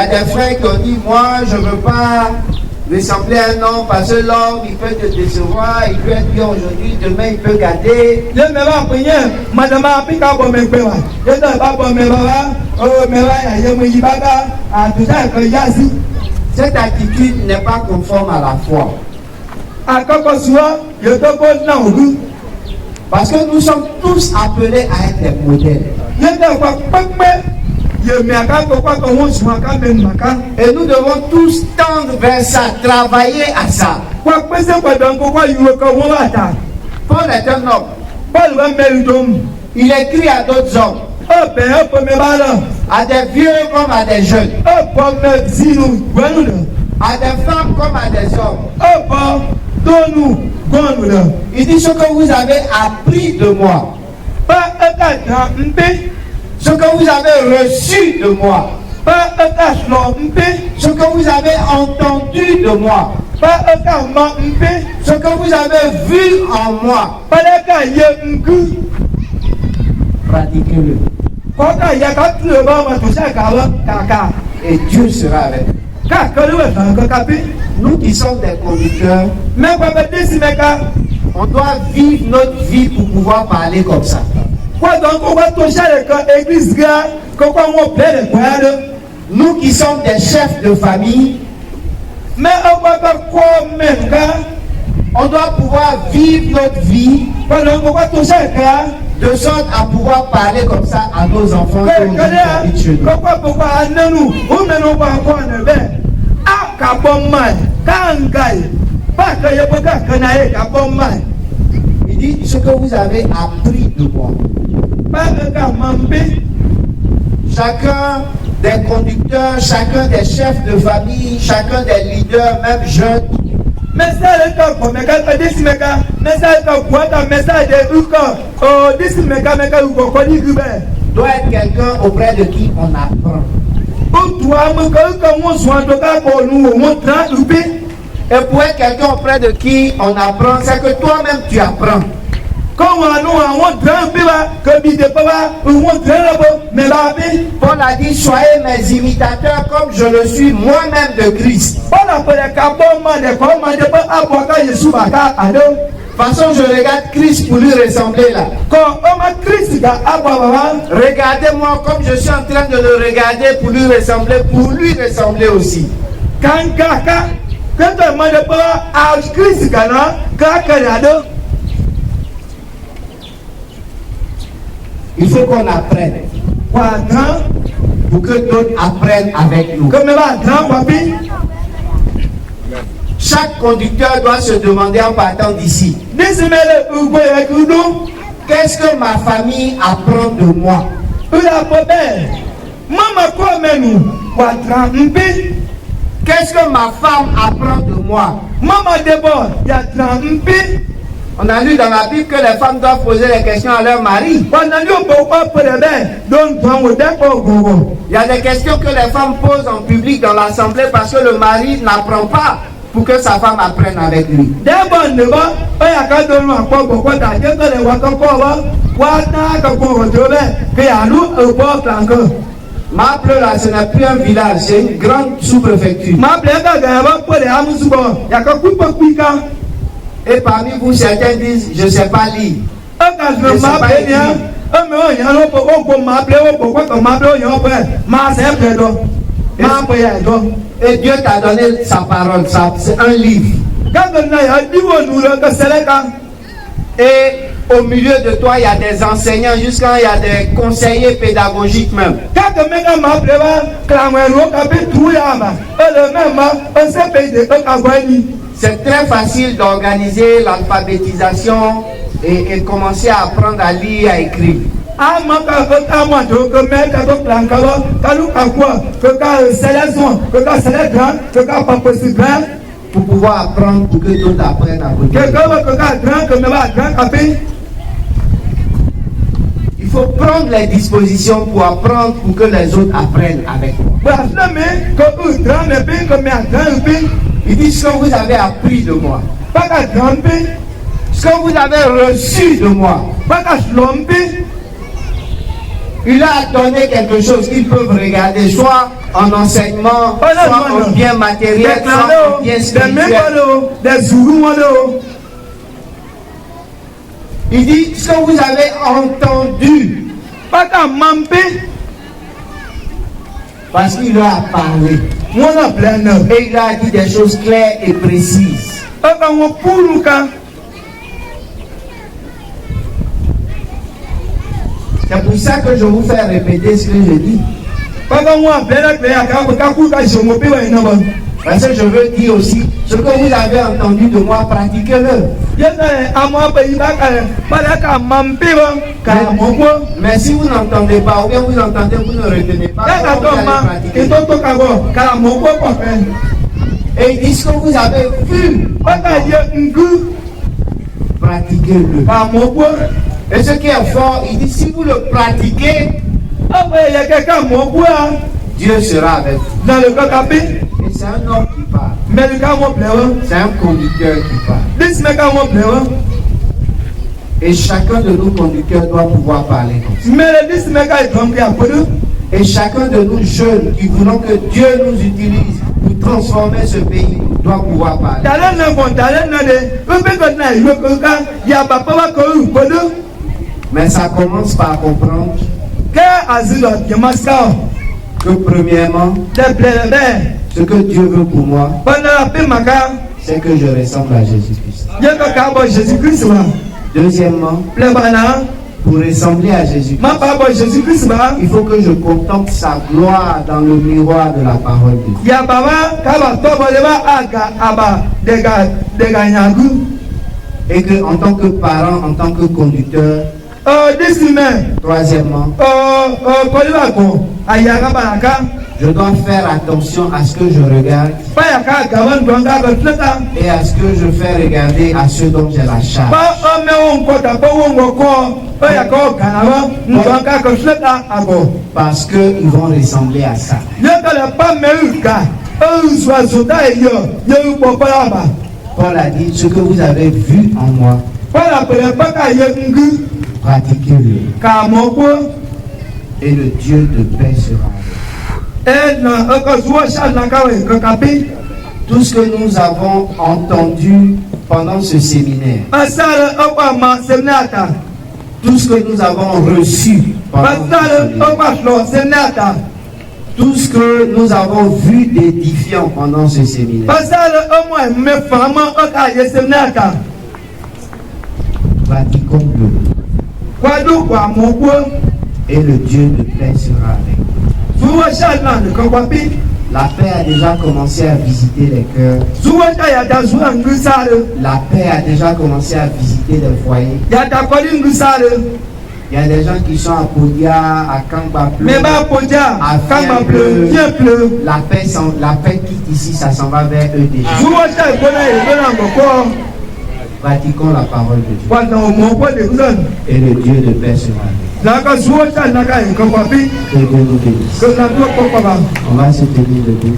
des frères qui ont dit, moi je ne veux pas ressembler à un homme parce que l'homme il peut te décevoir, il peut être bien aujourd'hui, demain il peut gâter. Cette attitude n'est pas conforme à la foi. Parce que nous sommes tous appelés à être des modèles. Et nous devons tous tendre vers ça, travailler à ça. Paul est un homme. Il écrit à d'autres hommes, à des vieux comme à des jeunes, à des femmes comme à des hommes. Il dit ce que vous avez appris de moi, ce que vous avez reçu de moi, ce que vous avez entendu de moi, ce que vous avez vu en moi, pratiquez-le. Et Dieu sera avec vous. Nous qui sommes des conducteurs, on doit vivre notre vie pour pouvoir parler comme ça. Nous qui sommes des chefs de famille, on doit pouvoir vivre notre vie de sorte à pouvoir parler comme ça à nos enfants qui habitent chez nous. Il dit ce que vous avez appris de moi. Chacun des conducteurs, chacun des chefs de famille, chacun des leaders, même jeunes, doit être quelqu'un auprès de qui on apprend. Et pour être quelqu'un auprès de qui on apprend, c'est que toi-même tu apprends. Paul a dit, soyez mes imitateurs comme je le suis moi-même de Christ. De toute façon, je regarde Christ pour lui ressembler là. Regardez-moi comme je suis en train de le regarder pour lui ressembler aussi. Il faut qu'on apprenne pour que d'autres apprennent avec nous. Chaque conducteur doit se demander en partant d'ici, qu'est-ce que ma famille apprend de moi? Qu'est-ce que ma femme apprend de moi. Maman d'abord, il y a 30 pays. On a lu dans la Bible que les femmes doivent poser des questions à leur mari. Il y a des questions que les femmes posent en public dans l'assemblée parce que le mari n'apprend pas pour que sa femme apprenne avec lui. Maple là, ce n'est plus un village, c'est une grande sous-préfecture. Et parmi vous, certains disent, je ne sais pas lire. Je sais pas écrire. Et Dieu t'a donné sa parole, c'est un livre. Et au milieu de toi, il y a des enseignants, jusqu'à il y a des conseillers pédagogiques même. C'est très facile d'organiser l'alphabétisation et commencer à apprendre à lire et à écrire. Pour pouvoir apprendre, pour que d'autres apprennent à regarder. Il faut prendre les dispositions pour apprendre, pour que les autres apprennent avec moi. Il dit ce que vous avez appris de moi, ce que vous avez reçu de moi. Il a donné quelque chose qu'ils peuvent regarder, soit en enseignement, soit en bien matériel, soit en bien spirituel. Il dit ce que vous avez entendu, parce qu'il leur a parlé. Et il a dit des choses claires et précises. C'est pour ça que je vous fais répéter ce que je dis. Parce que je veux dire aussi, ce que vous avez entendu de moi, pratiquez-le. Mais si vous n'entendez pas, ou bien vous entendez, vous ne retenez pas, et il dit ce que vous avez vu, pratiquez-le. Et ce qui est fort, il dit si vous le pratiquez, Dieu sera avec vous. Et c'est un homme qui parle. C'est un conducteur qui parle. Et chacun de nos conducteurs doit pouvoir parler comme ça. Et chacun de nous jeunes qui voulons que Dieu nous utilise pour transformer ce pays doit pouvoir parler. Mais ça commence par comprendre que premièrement, ce que Dieu veut pour moi, c'est que je ressemble à Jésus-Christ. Deuxièmement, pour ressembler à Jésus-Christ, il faut que je contemple sa gloire dans le miroir de la parole de Dieu. Et que en tant que parent, en tant que conducteur, troisièmement, je dois faire attention à ce que je regarde et à ce que je fais regarder à ceux dont j'ai la charge. Parce qu'ils vont ressembler à ça. Paul a dit ce que vous avez vu en moi, pratiquez-le. Et le Dieu de paix sera avec vous. Tout ce que nous avons entendu pendant ce séminaire, tout ce que nous avons reçu pendant ce séminaire, tout ce que nous avons vu d'édifiant pendant ce séminaire, pratiquons-le. Et le Dieu de paix sera avec vous. La paix a déjà commencé à visiter les cœurs. La paix a déjà commencé à visiter les foyers. Il y a des gens qui sont à Podia, à Kangbapleu. Mais à Podia, à Kangbapleu, la paix quitte ici, ça s'en va vers eux déjà. Pratiquons la parole de Dieu. Et le Dieu de paix sera avec nous. Que Dieu nous bénisse. On va se tenir debout.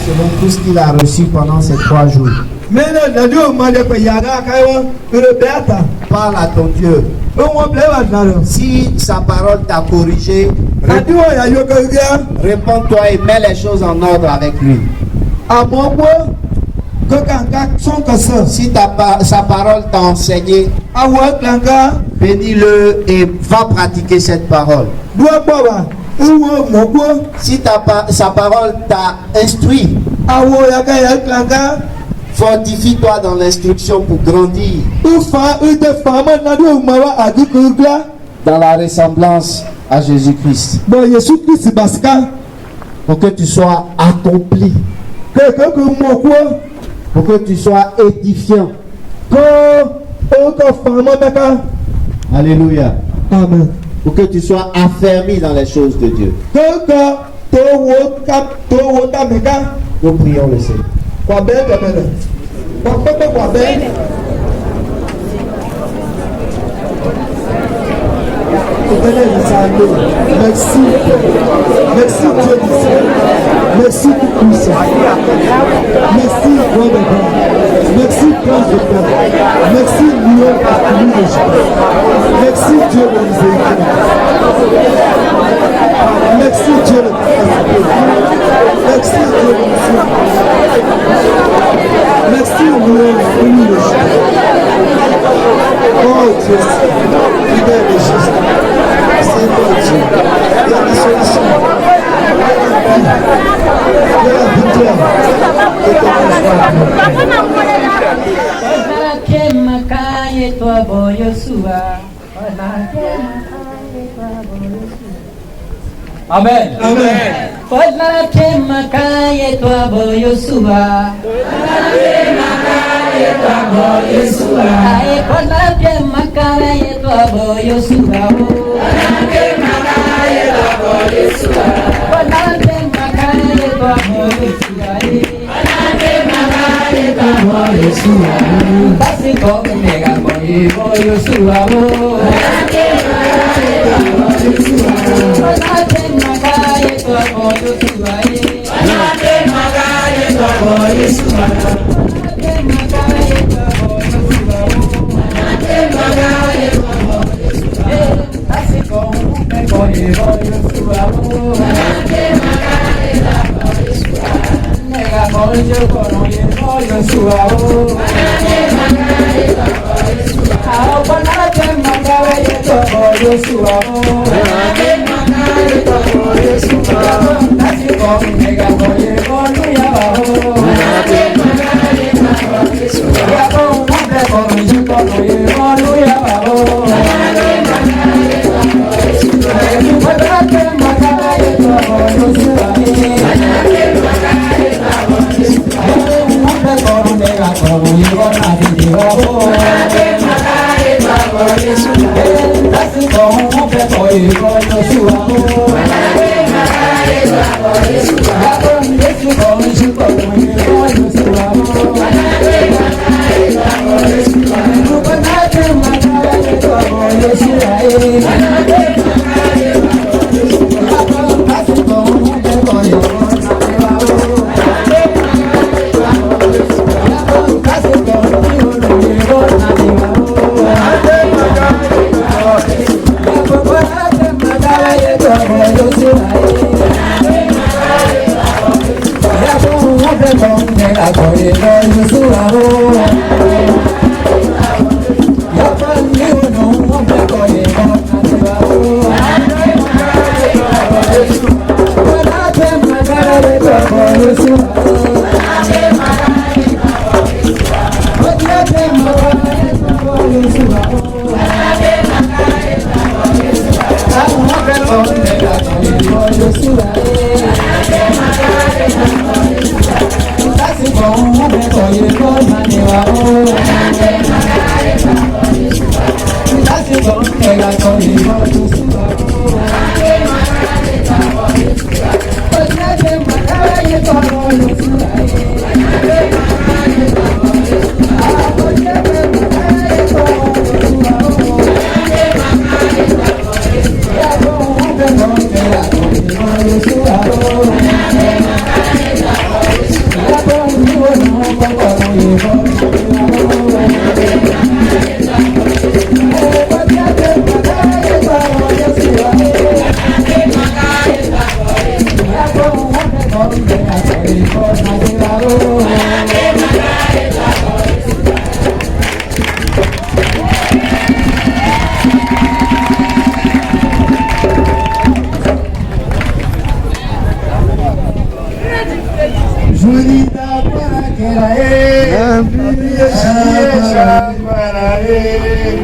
Selon tout ce qu'il a reçu pendant ces 3 jours. Parle à ton Dieu. Si sa parole t'a corrigé, réponds-toi et mets les choses en ordre avec lui. Si sa parole t'a enseigné, bénis-le et va pratiquer cette parole. Si sa parole t'a instruit, fortifie-toi dans l'instruction pour grandir dans la ressemblance à Jésus-Christ. Pour que tu sois accompli. Pour que tu sois édifiant. Alléluia. Amen. Pour que tu sois affermi dans les choses de Dieu. Nous prions le Seigneur. Merci. Merci Dieu du ciel. Merci tout puissant. Merci roi de gloire. Merci prince de paix. Merci lion parmi les gens. Merci Dieu de miséricorde. Merci Dieu de capacité. Merci Dieu de miséricorde. Merci lion parmi les gens. Oh Dieu, fidèle et juste. Seigneur Dieu, il y a la solution, il y a la victoire, et Amen. Amen.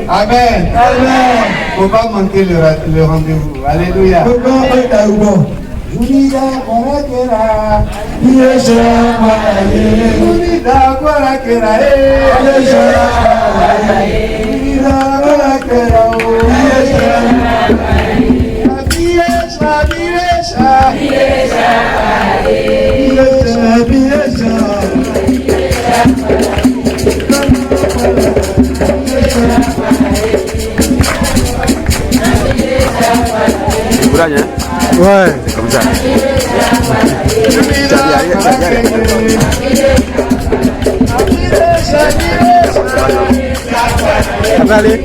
Amen. Amen. Faut pas manquer le rendez-vous. Alléluia. Courage, hein? Ouais. C'est comme ça. Allez.